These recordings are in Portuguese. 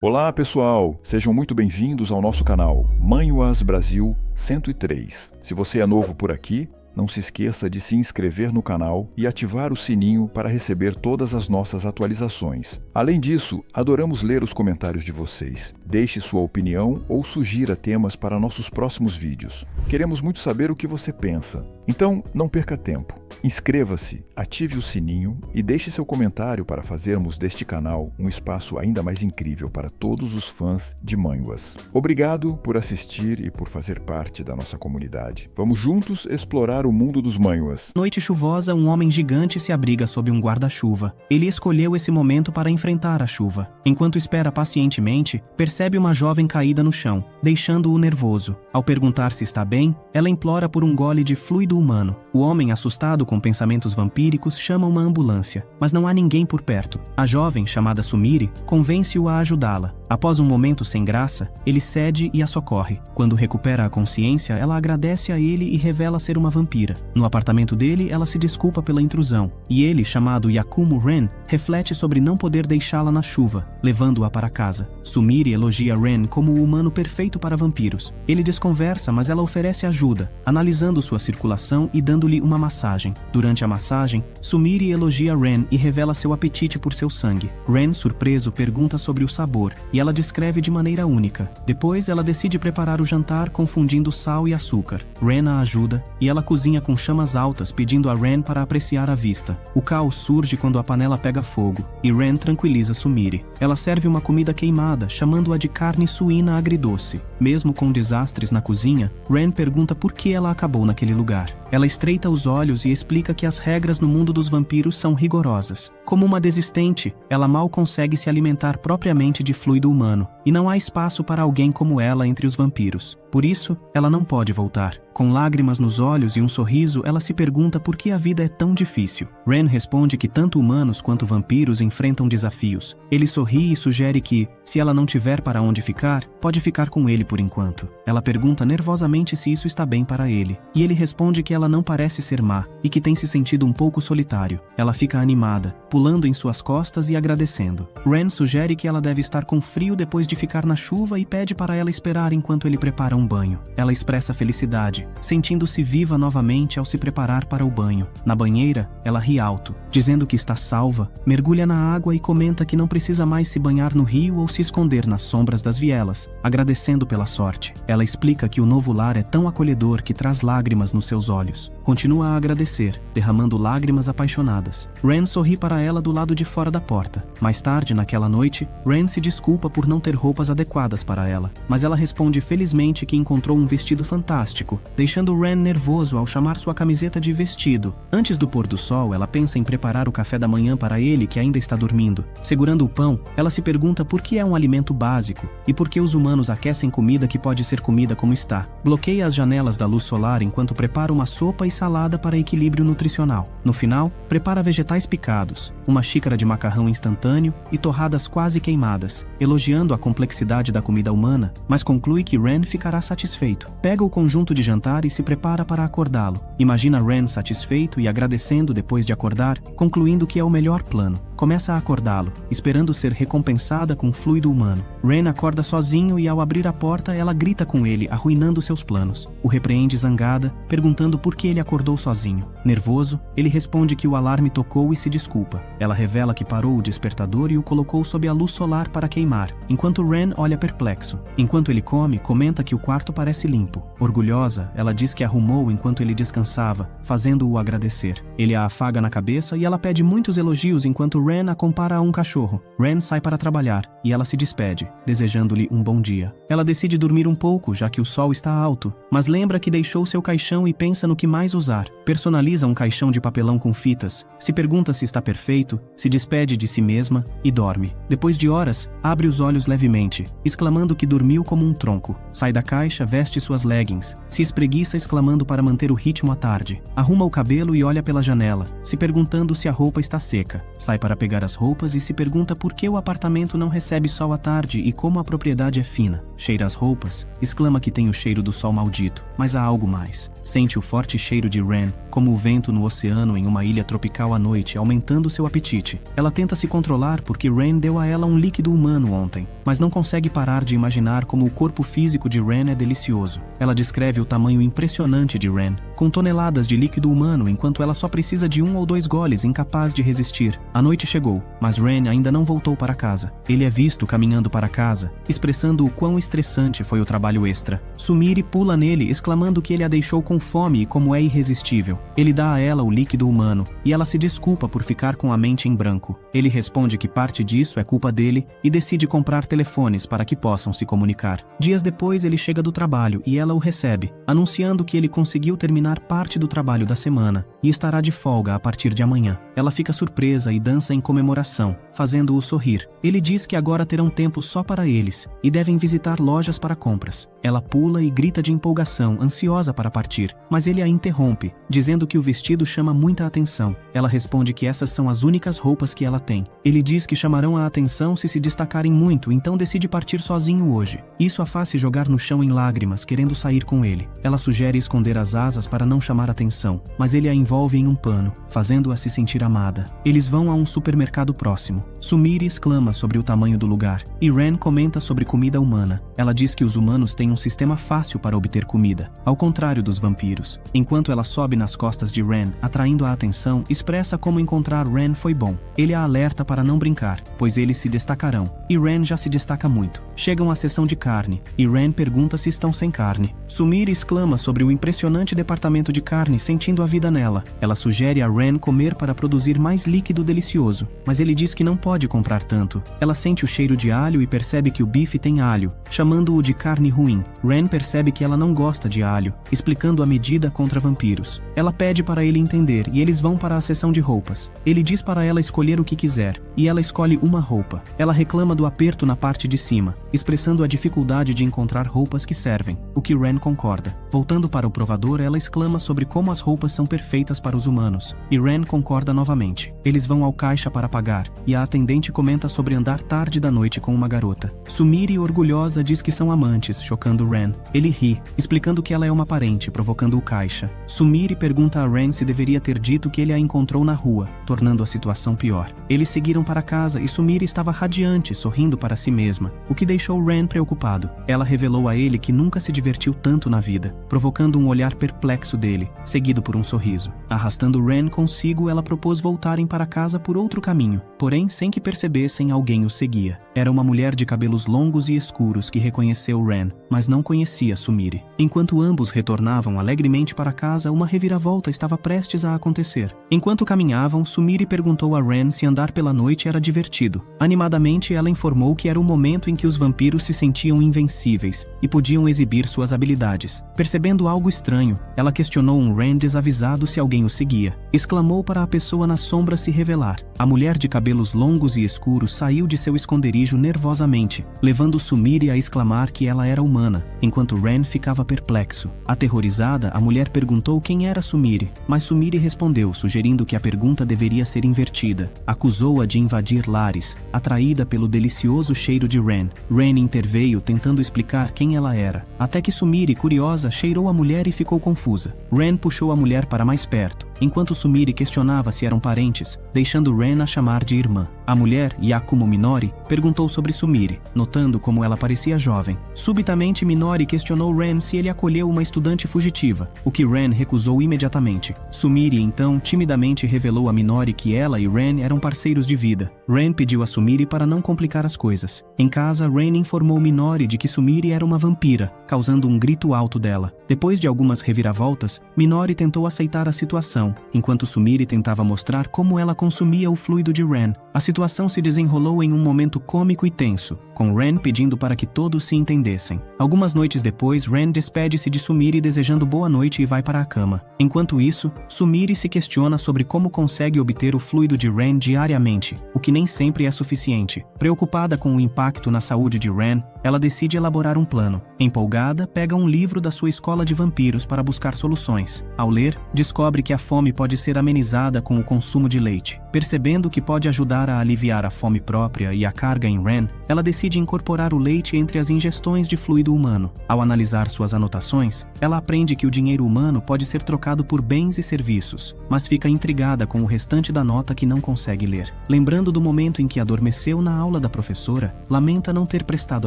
Olá pessoal, sejam muito bem-vindos ao nosso canal Manhwas Brasil 103. Se você é novo por aqui, não se esqueça de se inscrever no canal e ativar o sininho para receber todas as nossas atualizações. Além disso, adoramos ler os comentários de vocês. Deixe sua opinião ou sugira temas para nossos próximos vídeos. Queremos muito saber o que você pensa. Então, não perca tempo. Inscreva-se, ative o sininho e deixe seu comentário para fazermos deste canal um espaço ainda mais incrível para todos os fãs de Manhwas. Obrigado por assistir e por fazer parte da nossa comunidade. Vamos juntos explorar o mundo dos Manhwas. Noite chuvosa, um homem gigante se abriga sob um guarda-chuva. Ele escolheu esse momento para enfrentar a chuva. Enquanto espera pacientemente, percebe uma jovem caída no chão, deixando-o nervoso. Ao perguntar se está bem, ela implora por um gole de fluido humano. O homem, assustado com pensamentos vampíricos, chama uma ambulância, mas não há ninguém por perto. A jovem, chamada Sumire, convence-o a ajudá-la. Após um momento sem graça, ele cede e a socorre. Quando recupera a consciência, ela agradece a ele e revela ser uma vampira. No apartamento dele, ela se desculpa pela intrusão, e ele, chamado Yakumo Ren, reflete sobre não poder deixá-la na chuva, levando-a para casa. Sumire elogia Ren como o humano perfeito para vampiros. Ele desconversa, mas ela oferece ajuda, analisando sua circulação e dando-lhe uma massagem. Durante a massagem, Sumire elogia Ren e revela seu apetite por seu sangue. Ren, surpreso, pergunta sobre o sabor, e ela descreve de maneira única. Depois, ela decide preparar o jantar confundindo sal e açúcar. Ren a ajuda, e ela cozinha com chamas altas, pedindo a Ren para apreciar a vista. O caos surge quando a panela pega fogo, e Ren tranquiliza Sumire. Ela serve uma comida queimada, chamando-a de carne suína agridoce. Mesmo com desastres na cozinha, Ren pergunta por que ela acabou naquele lugar. Ela estreita os olhos e explica que as regras no mundo dos vampiros são rigorosas. Como uma desistente, ela mal consegue se alimentar propriamente de fluido humano, e não há espaço para alguém como ela entre os vampiros. Por isso, ela não pode voltar. Com lágrimas nos olhos e um sorriso, ela se pergunta por que a vida é tão difícil. Ren responde que tanto humanos quanto vampiros enfrentam desafios. Ele sorri e sugere que, se ela não tiver para onde ficar, pode ficar com ele por enquanto. Ela pergunta nervosamente se isso está bem para ele, e ele responde que ela não parece ser má e que tem se sentido um pouco solitário. Ela fica animada, pulando em suas costas e agradecendo. Ren sugere que ela deve estar com frio depois de ficar na chuva e pede para ela esperar enquanto ele prepara um banho. Ela expressa felicidade, sentindo-se viva novamente ao se preparar para o banho. Na banheira, ela ri alto, dizendo que está salva, mergulha na água e comenta que não precisa mais se banhar no rio ou se esconder nas sombras das vielas, agradecendo pela sorte. Ela explica que o novo lar é tão acolhedor que traz lágrimas nos seus olhos. Continua a agradecer, derramando lágrimas apaixonadas. Ren sorri para ela do lado de fora da porta. Mais tarde, naquela noite, Ren se desculpa por não ter roupas adequadas para ela, mas ela responde felizmente que encontrou um vestido fantástico, deixando Ren nervoso ao chamar sua camiseta de vestido. Antes do pôr do sol, ela pensa em preparar o café da manhã para ele, que ainda está dormindo. Segurando o pão, ela se pergunta por que é um alimento básico e por que os humanos aquecem comida que pode ser comida como está. Bloqueia as janelas da luz solar enquanto prepara uma sopa e salada para equilíbrio nutricional. No final, prepara vegetais picados, uma xícara de macarrão instantâneo e torradas quase queimadas, elogiando a complexidade da comida humana, mas conclui que Ren ficará satisfeito. Pega o conjunto de jantar e se prepara para acordá-lo. Imagina Ren satisfeito e agradecendo depois de acordar, concluindo que é o melhor plano. Começa a acordá-lo, esperando ser recompensada com fluido humano. Ren acorda sozinho e ao abrir a porta, ela grita com ele, arruinando seus planos. O repreende zangada, perguntando por que ele acordou sozinho. Nervoso, ele responde que o alarme tocou e se desculpa. Ela revela que parou o despertador e o colocou sob a luz solar para queimar, enquanto Ren olha perplexo. Enquanto ele come, comenta que o quarto parece limpo. Orgulhosa, ela diz que arrumou enquanto ele descansava, fazendo-o agradecer. Ele a afaga na cabeça e ela pede muitos elogios enquanto Ren a compara a um cachorro. Ren sai para trabalhar e ela se despede, desejando-lhe um bom dia. Ela decide dormir um pouco, já que o sol está alto, mas lembra que deixou seu caixão e pensa no que mais usar. Personaliza um caixão de papelão com fitas, se pergunta se está perfeito, se despede de si mesma e dorme. Depois de horas, abre os olhos levemente, exclamando que dormiu como um tronco. Sai da caixa, veste suas leggings, se espreguiça exclamando para manter o ritmo à tarde. Arruma o cabelo e olha pela janela, se perguntando se a roupa está seca. Sai para pegar as roupas e se pergunta por que o apartamento não recebe sol à tarde e como a propriedade é fina. Cheira as roupas, exclama que tem o cheiro do sol maldito, mas há algo mais. Sente o forte cheiro de Ren, como o vento no oceano em uma ilha tropical à noite, aumentando seu apetite. Ela tenta se controlar porque Ren deu a ela um líquido humano ontem, mas não consegue parar de imaginar como o corpo físico de Ren é delicioso. Ela descreve o tamanho impressionante de Ren, com toneladas de líquido humano enquanto ela só precisa de 1 ou 2 goles, incapaz de resistir. A noite chegou, mas Ren ainda não voltou para casa. Ele é visto caminhando para casa, expressando o quão estressante foi o trabalho extra. Sumire pula nele, exclamando que ele a deixou com fome e como é irresistível. Ele dá a ela o líquido humano, e ela se desculpa por ficar com a mente em branco. Ele responde que parte disso é culpa dele e decide comprar telefones para que possam se comunicar. Dias depois ele chega do trabalho e ela o recebe, anunciando que ele conseguiu terminar parte do trabalho da semana e estará de folga a partir de amanhã. Ela fica surpresa e dança em comemoração, fazendo-o sorrir. Ele diz que agora terão tempo só para eles e devem visitar lojas para compras. Ela pula e grita de empolgação, ansiosa para partir, mas ele a interrompe, dizendo que o vestido chama muita atenção. Ela responde que essas são as únicas roupas que ela tem. Ele diz que chamarão a atenção se destacarem muito, então decide partir sozinho hoje. Isso a faz se jogar no chão em lágrimas, querendo sair com ele. Ela sugere esconder as asas para não chamar atenção, mas ele a envolve em um pano, fazendo-a se sentir amada. Eles vão a um supermercado próximo. Sumire exclama sobre o tamanho do lugar, e Ren comenta sobre comida humana. Ela diz que os humanos têm um sistema fácil para obter comida, ao contrário dos vampiros. Enquanto ela sobe nas costas de Ren, atraindo a atenção, expressa como encontrar Ren foi bom. Ele a alerta para não brincar, pois eles se destacarão, e Ren já se destaca muito. Chegam à seção de carne, e Ren pergunta se estão sem carne. Sumire exclama sobre o impressionante departamento de carne, sentindo a vida nela. Ela sugere a Ren comer para produzir mais líquido delicioso, mas ele diz que não pode comprar tanto. Ela sente o cheiro de alho e percebe que o bife tem alho, chamando-o de carne ruim. Ren percebe que ela não gosta de alho, explicando a medida contra vampiros. Ela pede para ele entender e eles vão para a seção de roupas. Ele diz para ela escolher o que quiser, e ela escolhe uma roupa. Ela reclama do aperto na parte de cima, expressando a dificuldade de encontrar roupas que servem, o que Ren concorda. Voltando para o provador, ela exclama sobre como as roupas são perfeitas para os humanos, e Ren concorda novamente. Eles vão ao caixa para pagar, e a atendente comenta sobre andar tarde da noite com uma garota. Sumire, orgulhosa, diz que são amantes, chocando Ren. Ele ri, explicando que ela é uma parente, provocando o caixa. Sumire pergunta a Ren se deveria ter dito que ele a encontrou na rua, tornando a situação pior. Eles seguiram para casa e Sumire estava radiante, sorrindo para si mesma, o que deixou Ren preocupado. Ela revelou a ele que nunca se divertiu tanto na vida, provocando um olhar perplexo dele, seguido por um sorriso. Arrastando Ren consigo, ela propôs voltarem para casa por outro caminho, porém sem que percebessem, alguém os seguia. Era uma mulher de cabelos longos e escuros que reconheceu Ren, mas não conhecia Sumire. Enquanto ambos retornavam alegremente para casa, uma reviravolta estava prestes a acontecer. Enquanto caminhavam, Sumire perguntou a Ren se andar pela noite era divertido. Animadamente, ela informou que era o momento em que os vampiros se sentiam invencíveis e podiam exibir suas habilidades. Percebendo algo estranho, ela questionou um Ren desavisado se alguém o seguia. Exclamou para a pessoa na sombra se revelar. A mulher de cabelos longos e escuros saiu de seu esconderijo nervosamente, levando Sumire a exclamar que ela era humana, enquanto Ren ficava perplexo. Aterrorizada, a mulher perguntou quem era Sumire, mas Sumire respondeu, sugerindo que a pergunta deveria ser invertida. Acusou-a de invadir lares, atraída pelo delicioso cheiro de Ren. Ren interveio tentando explicar quem ela era, até que Sumire, curiosa, cheirou a mulher e ficou confusa. Ren puxou a mulher para mais perto, enquanto Sumire questionava se eram parentes, deixando Ren a chamar de irmã. A mulher, Yakumo Minori, perguntou sobre Sumire, notando como ela parecia jovem. Subitamente, Minori questionou Ren se ele acolheu uma estudante fugitiva, o que Ren recusou imediatamente. Sumire, então, timidamente revelou a Minori que ela e Ren eram parceiros de vida. Ren pediu a Sumire para não complicar as coisas. Em casa, Ren informou Minori de que Sumire era uma vampira, causando um grito alto dela. Depois de algumas reviravoltas, Minori tentou aceitar a situação, enquanto Sumire tentava mostrar como ela consumia o fluido de Ren. A situação situação se desenrolou em um momento cômico e tenso, com Ren pedindo para que todos se entendessem. Algumas noites depois, Ren despede-se de Sumire desejando boa noite e vai para a cama. Enquanto isso, Sumire se questiona sobre como consegue obter o fluido de Ren diariamente, o que nem sempre é suficiente. Preocupada com o impacto na saúde de Ren, ela decide elaborar um plano. Empolgada, pega um livro da sua escola de vampiros para buscar soluções. Ao ler, descobre que a fome pode ser amenizada com o consumo de leite. Percebendo que pode ajudar a aliviar a fome própria e a carga em Ren, ela decide incorporar o leite entre as ingestões de fluido humano. Ao analisar suas anotações, ela aprende que o dinheiro humano pode ser trocado por bens e serviços, mas fica intrigada com o restante da nota que não consegue ler. Lembrando do momento em que adormeceu na aula da professora, lamenta não ter prestado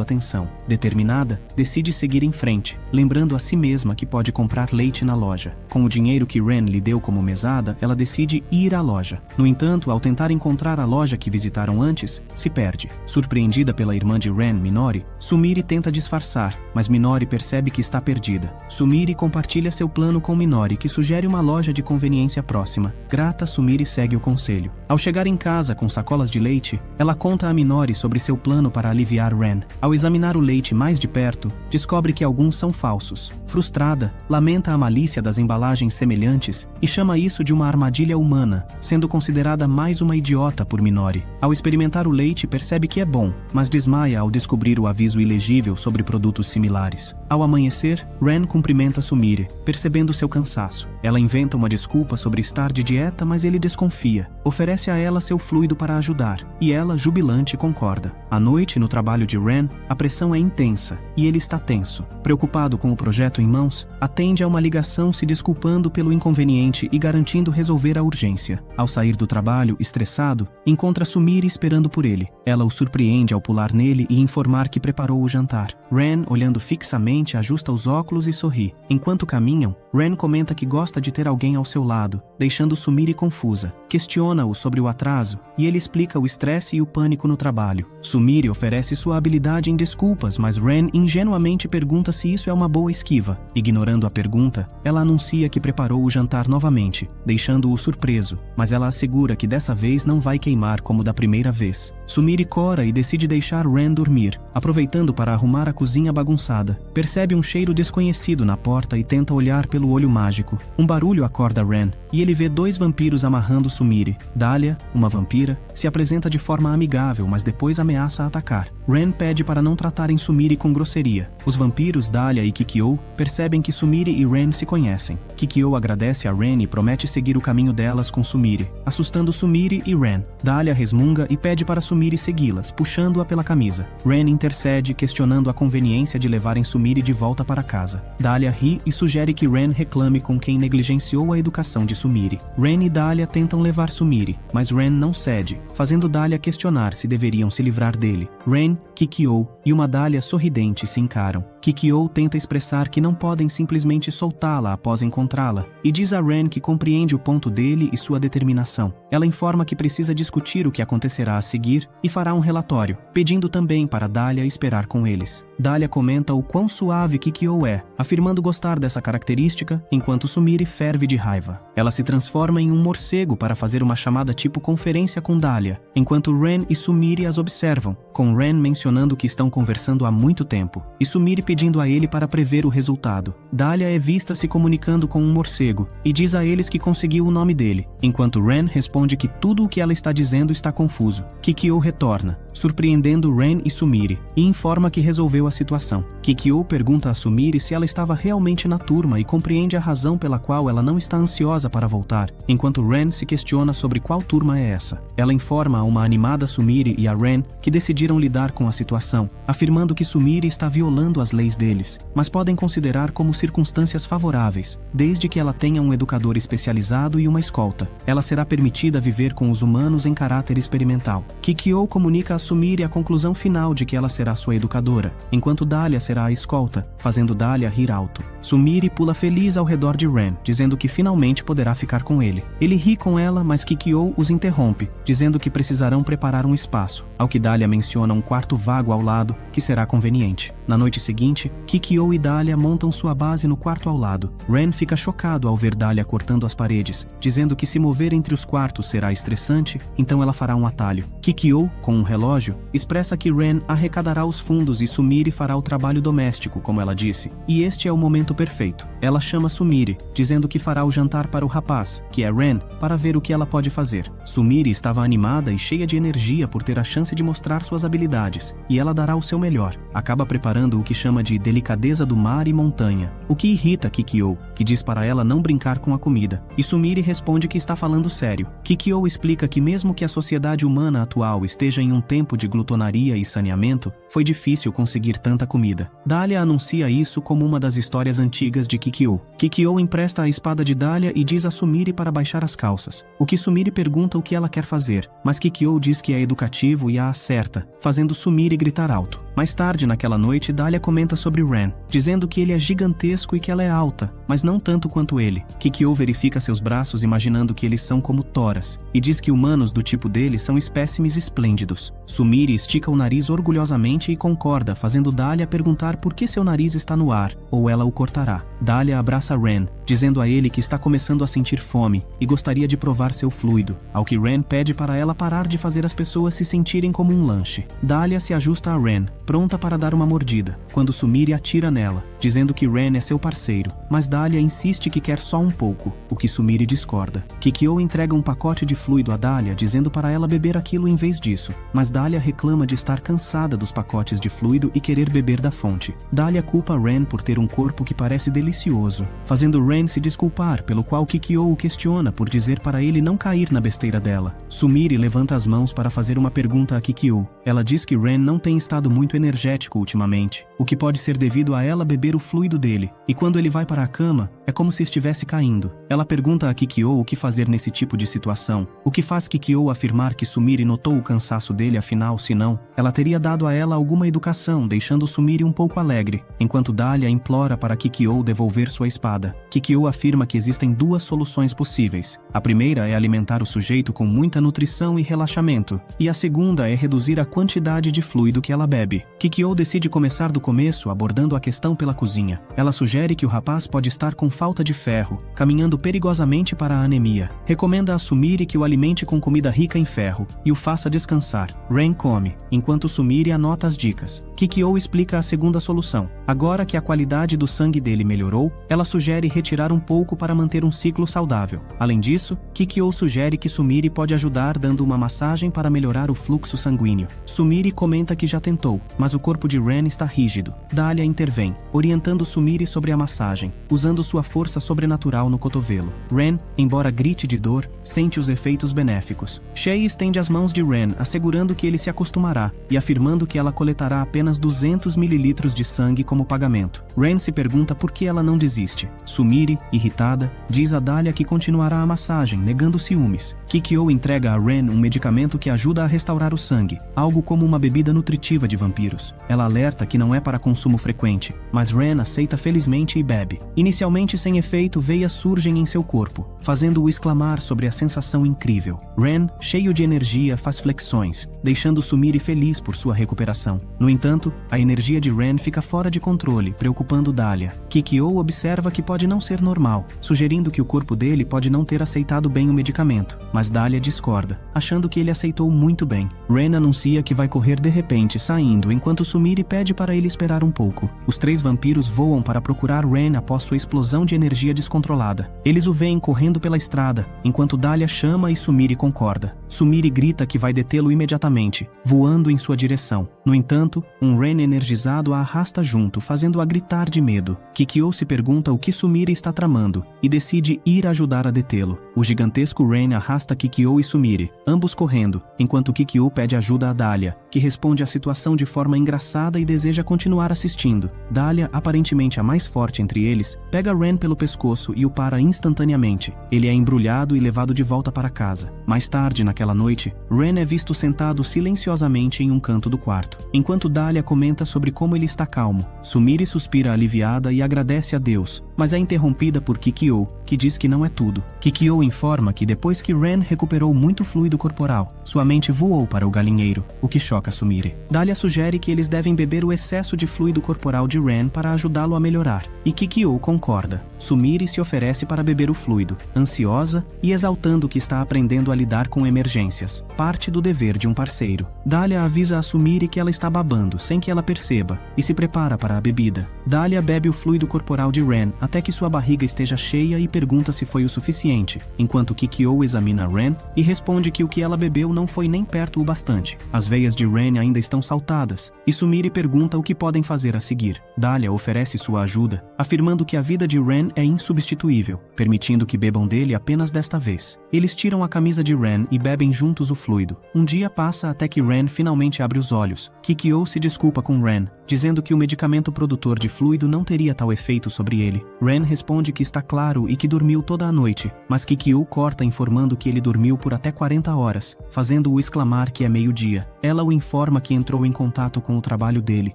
atenção. Determinada, decide seguir em frente, lembrando a si mesma que pode comprar leite na loja. Com o dinheiro que Ren lhe deu como mesada, ela decide ir à loja. No entanto, ao tentar encontrar a loja que visitaram antes, se perde. Surpreendida pela irmã de Ren, Minori, Sumire tenta disfarçar, mas Minori percebe que está perdida. Sumire compartilha seu plano com Minori, que sugere uma loja de conveniência próxima. Grata, Sumire segue o conselho. Ao chegar em casa com sacolas de leite, ela conta a Minori sobre seu plano para aliviar Ren. Ao examinar o leite mais de perto, descobre que alguns são falsos. Frustrada, lamenta a malícia das embalagens semelhantes e chama isso de uma armadilha humana, sendo considerada mais uma idiota por Minori. Ao experimentar o leite, percebe que é bom, mas desmaia ao descobrir o aviso ilegível sobre produtos similares. Ao amanhecer, Ren cumprimenta Sumire, percebendo seu cansaço. Ela inventa uma desculpa sobre estar de dieta, mas ele desconfia. Oferece a ela seu fluido para ajudar, e ela, jubilante, concorda. À noite, no trabalho de Ren, a pressão é intensa, e ele está tenso. Preocupado com o projeto em mãos, atende a uma ligação se desculpando pelo inconveniente e garantindo resolver a urgência. Ao sair do trabalho, estressado, encontra Sumire esperando por ele. Ela o surpreende ao pular nele e informar que preparou o jantar. Ren, olhando fixamente, ajusta os óculos e sorri. Enquanto caminham, Ren comenta que gosta de ter alguém ao seu lado, deixando Sumire confusa. Questiona-o sobre o atraso, e ele explica o estresse e o pânico no trabalho. Sumire oferece sua habilidade em desculpas, mas Ren ingenuamente pergunta se isso é uma boa esquiva. Ignorando a pergunta, ela anuncia que preparou o jantar novamente, deixando-o surpreso, mas ela assegura que dessa vez não vai queimar como da primeira vez. Sumire cora e decide deixar Ren dormir, aproveitando para arrumar a cozinha bagunçada. Percebe um cheiro desconhecido na porta e tenta olhar pelo olho mágico. Um barulho acorda Ren, e ele vê dois vampiros amarrando Sumire. Dahlia, uma vampira, se apresenta de forma amigável, mas depois ameaça atacar. Ren pede para não tratarem Sumire com grosseria. Os vampiros Dahlia e Kikyo percebem que Sumire e Ren se conhecem. Kikyo agradece a Ren e promete seguir o caminho delas com Sumire, assustando Sumire e Ren. Dahlia resmunga e pede para Sumire segui-las, puxando-a pela camisa. Ren intercede, questionando a conveniência de levarem Sumire de volta para casa. Dahlia ri e sugere que Ren reclame com quem negligenciou a educação de Sumire. Ren e Dahlia tentam levar Sumire, mas Ren não cede, fazendo Dahlia questionar se deveriam se livrar dele. Ren, Kikyo e uma Dahlia sorridente se encaram. Kikyo tenta expressar que não podem simplesmente soltá-la após encontrá-la, e diz a Ren que compreende o ponto dele e sua determinação. Ela informa que precisa discutir o que acontecerá a seguir e fará um relatório, pedindo também para Dahlia esperar com eles. Dahlia comenta o quão suave Kikyo é, afirmando gostar dessa característica, enquanto Sumire ferve de raiva. Ela se transforma em um morcego para fazer uma chamada tipo conferência com Dahlia, enquanto Ren e Sumire as observam, com Ren mencionando que estão conversando há muito tempo, e Sumire pedindo a ele para prever o resultado. Dahlia é vista se comunicando com um morcego, e diz a eles que conseguiu o nome dele, enquanto Ren responde que tudo o que ela está dizendo está confuso. Kikyo retorna, surpreendendo Ren e Sumire, e informa que resolveu a situação. Kikyo pergunta a Sumire se ela estava realmente na turma e compreende a razão pela qual ela não está ansiosa para voltar, enquanto Ren se questiona sobre qual turma é essa. Ela informa a uma animada Sumire e a Ren que decidiram lidar com a situação, afirmando que Sumire está violando as leis deles, mas podem considerar como circunstâncias favoráveis, desde que ela tenha um educador especializado e uma escolta. Ela será permitida viver com os humanos em caráter experimental. Kikyo comunica a Sumire a conclusão final de que ela será sua educadora, enquanto Dahlia será a escolta, fazendo Dahlia rir alto. Sumire pula feliz ao redor de Ren, dizendo que finalmente poderá ficar com ele. Ele ri com ela, mas Kikyo os interrompe, dizendo que precisarão preparar um espaço, ao que Dahlia menciona um quarto vago ao lado, que será conveniente. Na noite seguinte, Kikyo e Dahlia montam sua base no quarto ao lado. Ren fica chocado ao ver Dahlia cortando as paredes, dizendo que se mover entre os quartos será estressante, então ela fará um atalho. Kikyo, com um relógio, expressa que Ren arrecadará os fundos e Sumire fará o trabalho doméstico, como ela disse, e este é o momento perfeito. Ela chama Sumire, dizendo que fará o jantar para o rapaz, que é Ren, para ver o que ela pode fazer. Sumire estava animada e cheia de energia por ter a chance de mostrar suas habilidades, e ela dará o seu melhor. Acaba preparando o que chama de delicadeza do mar e montanha, o que irrita Kikyo, que diz para ela não brincar com a comida. E Sumire responde que está falando sério. Kikyo explica que mesmo que a sociedade humana atual esteja em um tempo de glutonaria e saneamento, foi difícil conseguir tanta comida. Dahlia anuncia isso como uma das histórias antigas de Kikyo. Kikyo empresta a espada de Dahlia e diz a Sumire para baixar as calças, o que Sumire pergunta o que ela quer fazer, mas Kikyo diz que é educativo e a acerta, fazendo Sumire gritar alto. Mais tarde naquela noite, Dahlia comenta sobre Ren, dizendo que ele é gigantesco e que ela é alta, mas não tanto quanto ele. Kikyo verifica seus braços imaginando que eles são como toras, e diz que humanos do tipo dele são espécimes esplêndidos. Sumire estica o nariz orgulhosamente e concorda, fazendo Dahlia perguntar por que seu nariz está no ar, ou ela o cortará. Dahlia abraça Ren, dizendo a ele que está começando a sentir fome e gostaria de provar seu fluido, ao que Ren pede para ela parar de fazer as pessoas se sentirem como um lanche. Dahlia se ajusta a Ren, pronta para dar uma mordida, quando Sumire atira nela, dizendo que Ren é seu parceiro, mas Dahlia insiste que quer só um pouco, o que Sumire discorda. Kikyo entrega um pacote de fluido a Dahlia, dizendo para ela beber aquilo em vez disso, mas Dahlia reclama de estar cansada dos pacotes de fluido e querer beber da fonte. Dahlia culpa Ren por ter um corpo que parece delicioso, fazendo Ren se desculpar, pelo qual Kikyo o questiona por dizer para ele não cair na besteira dela. Sumire levanta as mãos para fazer uma pergunta a Kikyo. Ela diz que Ren não tem estado muito energético ultimamente, o que pode ser devido a ela beber o fluido dele, e quando ele vai para a cama, é como se estivesse caindo. Ela pergunta a Kikyo o que fazer nesse tipo de situação, o que faz Kikyo afirmar que Sumire notou o cansaço dele, afinal, se não, ela teria dado a ela alguma educação, deixando Sumire um pouco alegre, enquanto Dahlia implora para Kikyo devolver sua espada. Kikyo afirma que existem duas soluções possíveis. A primeira é alimentar o sujeito com muita nutrição e relaxamento, e a segunda é reduzir a quantidade de fluido que ela bebe. Kikyo decide começar do começo, abordando a questão pela cozinha. Ela sugere que o rapaz pode estar com falta de ferro, caminhando perigosamente para a anemia. Recomenda a Sumire que o alimente com comida rica em ferro e o faça descansar. Ren come, enquanto Sumire anota as dicas. Kikyo explica a segunda solução. Agora que a qualidade do sangue dele melhorou, ela sugere retirar um pouco para manter um ciclo saudável. Além disso, Kikyo sugere que Sumire pode ajudar dando uma massagem para melhorar o fluxo sanguíneo. Sumire comenta que já tentou, mas o corpo de Ren está rígido. Dahlia intervém, orientando Sumire sobre a massagem, usando sua força sobrenatural no cotovelo. Ren, embora grite de dor, sente os efeitos benéficos. Shei estende as mãos de Ren, assegurando que ele se acostumará, e afirmando que ela coletará apenas 200 ml de sangue como pagamento. Ren se pergunta por que ela não desiste. Sumire, irritada, diz a Dahlia que continuará a massagem, negando ciúmes. Kikyo entrega a Ren um medicamento que ajuda a restaurar o sangue, algo como uma bebida nutritiva de vampiros. Ela alerta que não é para consumo frequente, mas Ren aceita felizmente e bebe. Inicialmente sem efeito, veias surgem em seu corpo, fazendo-o exclamar sobre a sensação incrível. Ren, cheio de energia, faz flexões, deixando Sumire feliz por sua recuperação. No entanto, a energia de Ren fica fora de controle, preocupando Dahlia. Kikyo observa que pode não ser normal, sugerindo que o corpo dele pode não ter aceitado bem o medicamento, mas Dahlia discorda, achando que ele aceitou muito bem. Ren anuncia que vai correr de repente, saindo, enquanto Sumire pede para ele esperar um pouco. Os três vampiros voam para procurar Ren após sua explosão de energia descontrolada. Eles o veem correndo pela estrada, enquanto Dahlia chama e Sumire concorda. Sumire grita que vai detê-lo imediatamente, voando em sua direção. No entanto, um Ren energizado a arrasta junto, fazendo-a gritar de medo. Kikyo se pergunta o que Sumire está tramando, e decide ir ajudar a detê-lo. O gigantesco Ren arrasta Kikyo e Sumire, ambos correndo, enquanto Kikyo pede ajuda a Dahlia, que responde à situação de forma engraçada e deseja continuar assistindo. Dahlia aparentemente a mais forte entre eles, pega Ren pelo pescoço e o para instantaneamente. Ele é embrulhado e levado de volta para casa. Mais tarde, naquela noite, Ren é visto sentado silenciosamente em um canto do quarto. Enquanto Dahlia comenta sobre como ele está calmo, Sumire suspira aliviada e agradece a Deus, mas é interrompida por Kikyo, que diz que não é tudo. Kikyo informa que depois que Ren recuperou muito fluido corporal, sua mente voou para o galinheiro, o que choca Sumire. Dahlia sugere que eles devem beber o excesso de fluido corporal de Ren para ajudá-lo a melhorar, e Kikyo concorda. Sumire se oferece para beber o fluido, ansiosa e exaltando que está aprendendo a lidar com emergências, parte do dever de um parceiro. Dahlia avisa a Sumire que ela está babando, sem que ela perceba, e se prepara para a bebida. Dahlia bebe o fluido corporal de Ren até que sua barriga esteja cheia e pergunta se foi o suficiente, enquanto Kikyo examina Ren e responde que o que ela bebeu não foi nem perto o bastante. As veias de Ren ainda estão saltadas, e Sumire pergunta o que podem fazer a seguir. Dahlia oferece sua ajuda, afirmando que a vida de Ren é insubstituível, permitindo que bebam dele apenas desta vez. Eles tiram a camisa de Ren e bebem juntos o fluido. Um dia passa até que Ren finalmente abre os olhos. Kikyo se desculpa com Ren, dizendo que o medicamento produtor de fluido não teria tal efeito sobre ele. Ren responde que está claro e que dormiu toda a noite, mas Kikyo corta informando que ele dormiu por até 40 horas, fazendo-o exclamar que é meio-dia. Ela o informa que entrou em contato com o trabalho dele,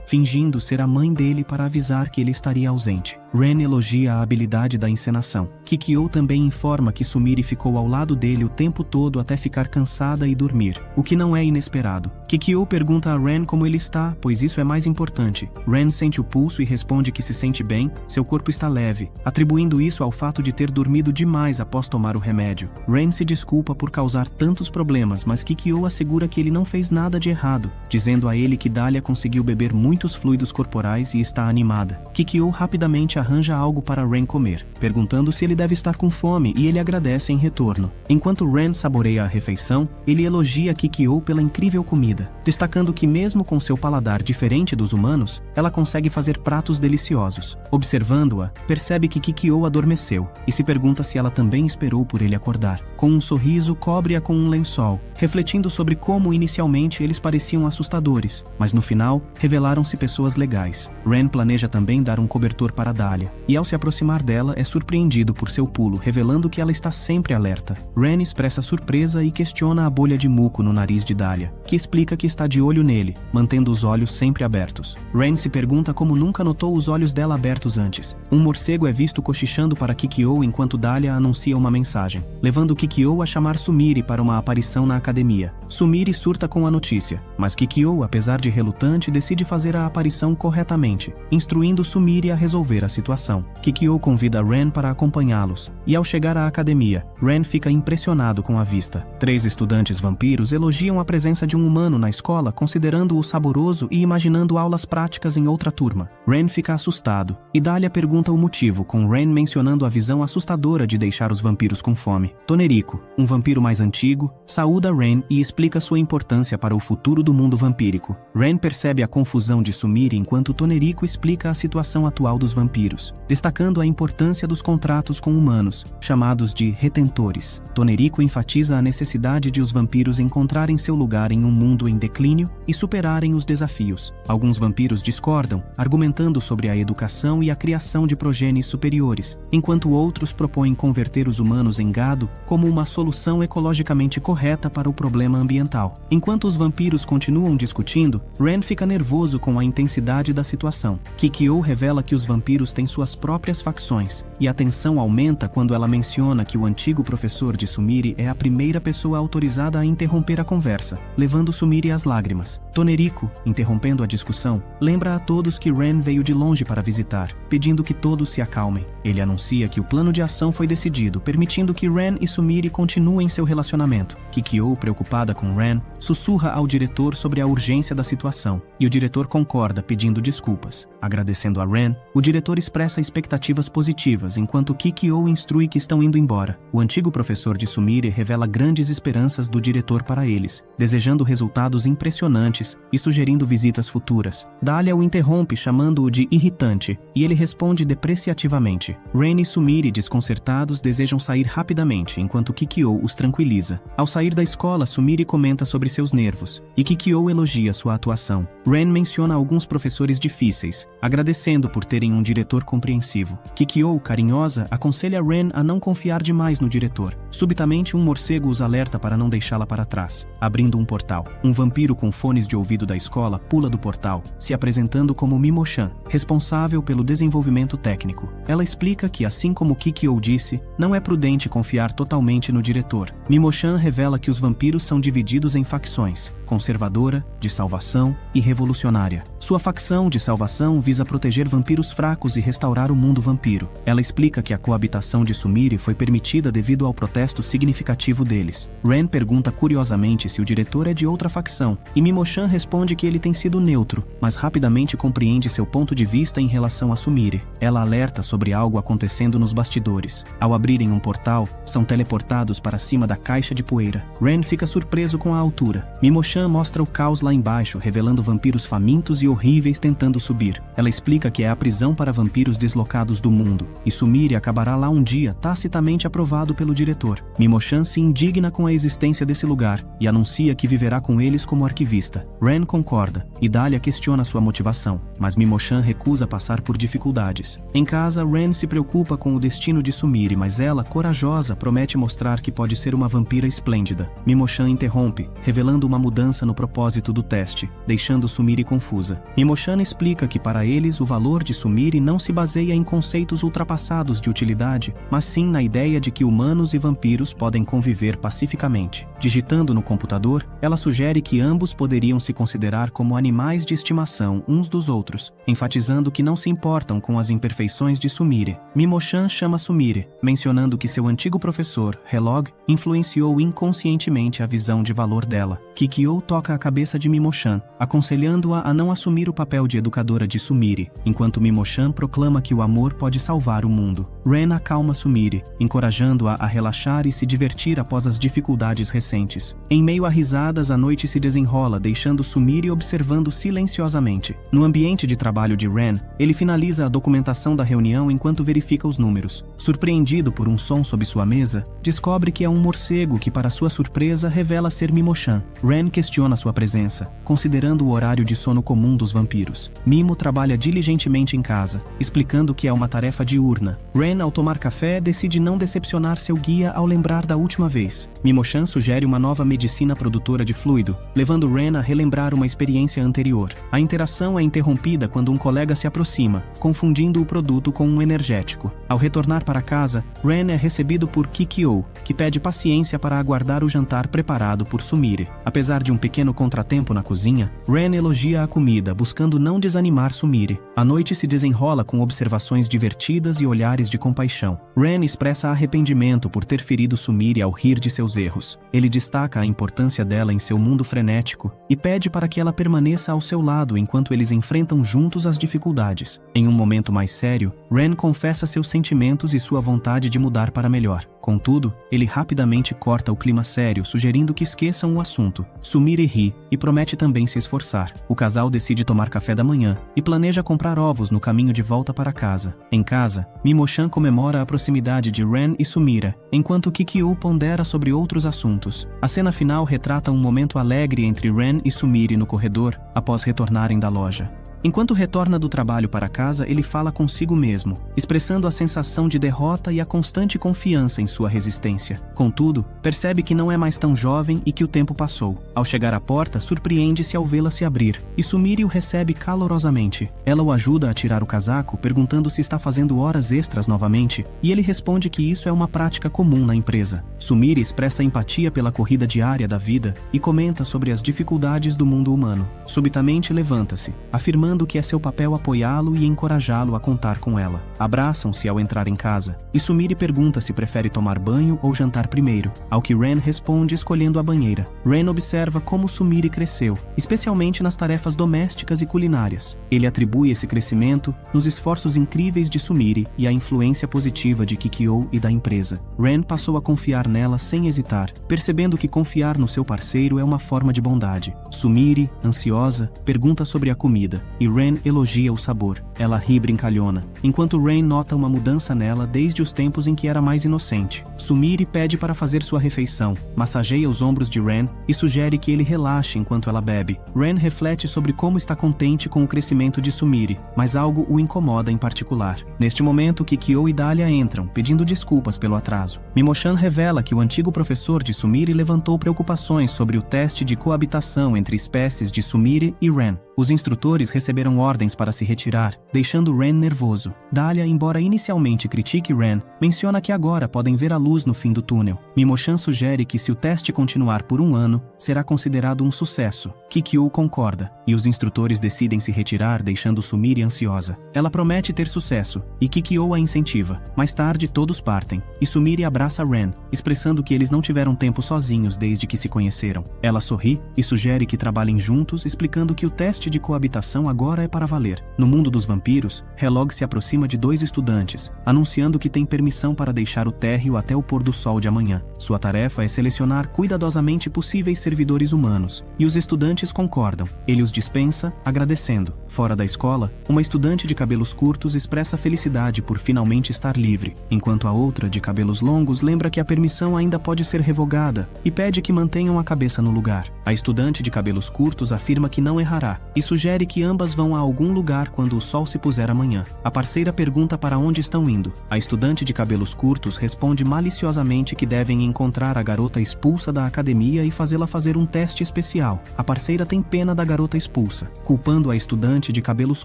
fingindo ser a mãe dele para avisar que ele estaria ausente. Ren elogia a habilidade da encenação. Kikyo também informa que Sumire ficou ao lado dele o tempo todo até ficar cansada e dormir, o que não é inesperado. Kikyo pergunta a Ren como ele está, pois isso é mais importante. Ren sente o pulso e responde que se sente bem, seu corpo está leve, atribuindo isso ao fato de ter dormido demais após tomar o remédio. Ren se desculpa por causar tantos problemas, mas Kikyo assegura que ele não fez nada de errado, dizendo a ele que Dahlia conseguiu beber muitos fluidos corporais e está animada. Kikyo rapidamente arranja algo para Ren comer, perguntando se ele deve estar com fome, e ele agradece em retorno. Enquanto Ren saboreia a refeição, ele elogia Kikyo pela incrível comida, destacando que mesmo com seu paladar diferente dos humanos, ela consegue fazer pratos deliciosos. Observando-a, percebe que Kikyo adormeceu, e se pergunta se ela também esperou por ele acordar. Com um sorriso, cobre-a com um lençol, refletindo sobre como inicialmente eles pareciam assustadores, mas no final, revelaram-se pessoas legais. Ren planeja também dar um cobertor para Dahlia, e ao se aproximar dela é surpreendido por seu pulo, revelando que ela está sempre alerta. Ren expressa surpresa e questiona a bolha de muco no nariz de Dahlia, que explica que está de olho nele, mantendo os olhos sempre abertos. Ren se pergunta como nunca notou os olhos dela abertos antes. Um morcego é visto cochichando para Kikyo enquanto Dahlia anuncia uma mensagem, levando Kikyo a chamar Sumire para uma aparição na academia. Sumire surta com a notícia, mas Kikyo, apesar de relutante, decide fazer a aparição corretamente, instruindo Sumire a resolver a situação. Kikyo convida Ren para acompanhá-los, e ao chegar à academia, Ren fica impressionado com a vista. 3 estudantes vampiros elogiam a presença de um humano na escola, considerando-o saboroso e imaginando aulas práticas em outra turma. Ren fica assustado, e Dahlia pergunta o motivo, com Ren mencionando a visão assustadora de deixar os vampiros com fome. Tonerico, um vampiro mais antigo, saúda Ren e explica sua importância para o futuro do mundo vampírico. Ren percebe a confusão de Sumire enquanto Tonerico explica a situação atual dos vampiros, destacando a importância dos contratos com humanos, chamados de retentores. Tonerico enfatiza a necessidade de os vampiros encontrarem seu lugar em um mundo em declínio e superarem os desafios. Alguns vampiros discordam, argumentando sobre a educação e a criação de progenies superiores, enquanto outros propõem converter os humanos em gado como uma solução ecologicamente correta para o problema ambiental. Enquanto os vampiros continuam discutindo, Ren fica nervoso com a intensidade da situação. Kikyo revela que os vampiros têm suas próprias facções, e a tensão aumenta quando ela menciona que o antigo professor de Sumire é a primeira pessoa autorizada a interromper a conversa, levando Sumire às lágrimas. Tonerico, interrompendo a discussão, lembra a todos que Ren veio de longe para visitar, pedindo que todos se acalmem. Ele anuncia que o plano de ação foi decidido, permitindo que Ren e Sumire continuem seu relacionamento. Kikyo, preocupada com Ren, sussurra ao diretor sobre a urgência da situação, e o diretor concorda, pedindo desculpas. Agradecendo a Ren, o diretor expressa expectativas positivas enquanto Kikyo instrui que estão indo embora. O antigo professor de Sumire revela grandes esperanças do diretor para eles, desejando resultados impressionantes e sugerindo visitas futuras. Dahlia o interrompe chamando-o de irritante, e ele responde depreciativamente. Ren e Sumire, desconcertados, desejam sair rapidamente, enquanto Kikyo os tranquiliza. Ao sair da escola, Sumire comenta sobre seus nervos, e Kikyo elogia sua atuação. Ren menciona alguns professores difíceis, agradecendo por terem um diretor compreensivo. Kikyo, carinhosa, aconselha Ren a não confiar demais no diretor. Subitamente, um morcego os alerta para não deixá-la para trás, abrindo um portal. Um vampiro com fones de ouvido da escola pula do portal, se apresentando como Mimo-chan, responsável pelo desenvolvimento técnico. Ela explica que, assim como Kikyo disse, não é prudente confiar totalmente no diretor. Mimo-chan revela que os vampiros são divididos em facções: conservadora, de salvação e revolucionária. Sua facção de salvação visa proteger vampiros fracos e restaurar o mundo vampiro. Ela explica que a coabitação de Sumire foi permitida devido ao protesto significativo deles. Ren pergunta curiosamente se o diretor é de outra facção, e Mimo-chan responde que ele tem sido neutro, mas rapidamente compreende seu ponto de vista em relação a Sumire. Ela alerta sobre algo acontecendo nos bastidores. Ao abrirem um portal, são teleportados para cima da caixa de poeira. Ren fica surpreso com a altura. Mimo-chan mostra o caos lá embaixo, revelando vampiros famintos e horríveis tentando subir. Ela explica que é a prisão para vampiros deslocados do mundo, e Sumire acabará lá um dia, tacitamente aprovado pelo diretor. Mimo-chan se indigna com a existência desse lugar, e anuncia que viverá com eles como arquivista. Ren concorda, e Dahlia questiona sua motivação, mas Mimo-chan recusa passar por dificuldades. Em casa, Ren se preocupa com o destino de Sumire, mas ela, corajosa, promete mostrar que pode ser uma vampira esplêndida. Mimo-chan interrompe, revelando uma mudança no propósito do teste, deixando Sumire confusa. Mimo-chan explica que para eles o valor de Sumire não se baseia em conceitos ultrapassados de utilidade, mas sim na ideia de que humanos e vampiros podem conviver pacificamente. Digitando no computador, ela sugere que ambos poderiam se considerar como animais de estimação uns dos outros, enfatizando que não se importam com as imperfeições de Sumire. Mimo-chan chama Sumire, mencionando que seu antigo professor, Helog, influenciou inconscientemente a visão de valor dela. Kikyo toca a cabeça de Mimo-chan, aconselhando-a a não assumir o papel de educadora de Sumire, enquanto Mimo-chan proclama que o amor pode salvar o mundo. Ren acalma Sumire, encorajando-a a relaxar e se divertir após as dificuldades recentes. Em meio a risadas, a noite se desenrola, deixando Sumire observando silenciosamente. No ambiente de trabalho de Ren, ele finaliza a documentação da reunião enquanto verifica os números. Surpreendido por um som sob sua mesa, descobre que é um morcego que, para sua surpresa, revela ser Mimo-chan. Ren questiona sua presença, considerando o horário de sono comum dos vampiros. Mimo trabalha diligentemente em casa, explicando que é uma tarefa diurna. Ren, ao tomar café, decide não decepcionar seu guia ao lembrar da última vez. Mimo-chan sugere uma nova medicina produtora de fluido, levando Ren a relembrar uma experiência anterior. A interação é interrompida quando um colega se aproxima, confundindo o produto com um energético. Ao retornar para casa, Ren é recebido por Kikyo, que pede paciência para aguardar o jantar preparado por Sumire. Apesar de um pequeno contratempo na cozinha, Ren elogia a comida, buscando não desanimar Sumire. A noite se desenrola com observações divertidas e olhares de compaixão. Ren expressa arrependimento por ter ferido Sumire ao rir de seus erros. Ele destaca a importância dela em seu mundo frenético e pede para que ela permaneça ao seu lado enquanto eles enfrentam juntos as dificuldades. Em um momento mais sério, Ren confessa seus sentimentos e sua vontade de mudar para melhor. Contudo, ele rapidamente corta o clima sério, sugerindo que esqueçam o assunto. Sumire ri e promete também se esforçar. O casal decide tomar café da manhã e planeja comprar ovos no caminho de volta para casa. Em casa, Mimo-chan comemora a proximidade de Ren e Sumire, enquanto Kikyo pondera sobre outros assuntos. A cena final retrata um momento alegre entre Ren e Sumire no corredor após retornarem da loja. Enquanto retorna do trabalho para casa, ele fala consigo mesmo, expressando a sensação de derrota e a constante confiança em sua resistência. Contudo, percebe que não é mais tão jovem e que o tempo passou. Ao chegar à porta, surpreende-se ao vê-la se abrir, e Sumire o recebe calorosamente. Ela o ajuda a tirar o casaco, perguntando se está fazendo horas extras novamente, e ele responde que isso é uma prática comum na empresa. Sumire expressa empatia pela corrida diária da vida e comenta sobre as dificuldades do mundo humano. Subitamente levanta-se, afirmando afirmando que é seu papel apoiá-lo e encorajá-lo a contar com ela. Abraçam-se ao entrar em casa, e Sumire pergunta se prefere tomar banho ou jantar primeiro, ao que Ren responde escolhendo a banheira. Ren observa como Sumire cresceu, especialmente nas tarefas domésticas e culinárias. Ele atribui esse crescimento nos esforços incríveis de Sumire e à influência positiva de Kikyo e da empresa. Ren passou a confiar nela sem hesitar, percebendo que confiar no seu parceiro é uma forma de bondade. Sumire, ansiosa, pergunta sobre a comida, e Ren elogia o sabor. Ela ri brincalhona, enquanto Ren nota uma mudança nela desde os tempos em que era mais inocente. Sumire pede para fazer sua refeição, massageia os ombros de Ren e sugere que ele relaxe enquanto ela bebe. Ren reflete sobre como está contente com o crescimento de Sumire, mas algo o incomoda em particular. Neste momento, Kikyo e Dahlia entram, pedindo desculpas pelo atraso. Mimoshan revela que o antigo professor de Sumire levantou preocupações sobre o teste de coabitação entre espécies de Sumire e Ren. Os instrutores receberam ordens para se retirar, deixando Ren nervoso. Dahlia, embora inicialmente critique Ren, menciona que agora podem ver a luz no fim do túnel. Mimoshan sugere que se o teste continuar por 1 ano, será considerado um sucesso. Kikyo concorda, e os instrutores decidem se retirar, deixando Sumire ansiosa. Ela promete ter sucesso, e Kikyo a incentiva. Mais tarde, todos partem, e Sumire abraça Ren, expressando que eles não tiveram tempo sozinhos desde que se conheceram. Ela sorri e sugere que trabalhem juntos, explicando que o teste de coabitação agora é para valer. No mundo dos vampiros, Helog se aproxima de 2 estudantes, anunciando que tem permissão para deixar o térreo até o pôr do sol de amanhã. Sua tarefa é selecionar cuidadosamente possíveis servidores humanos, e os estudantes concordam. Ele os dispensa, agradecendo. Fora da escola, uma estudante de cabelos curtos expressa felicidade por finalmente estar livre, enquanto a outra, de cabelos longos, lembra que a permissão ainda pode ser revogada e pede que mantenham a cabeça no lugar. A estudante de cabelos curtos afirma que não errará e sugere que ambas vão a algum lugar quando o sol se puser amanhã. A parceira pergunta para onde estão indo. A estudante de cabelos curtos responde maliciosamente que devem encontrar a garota expulsa da academia e fazê-la fazer um teste especial. A parceira tem pena da garota expulsa, culpando a estudante de cabelos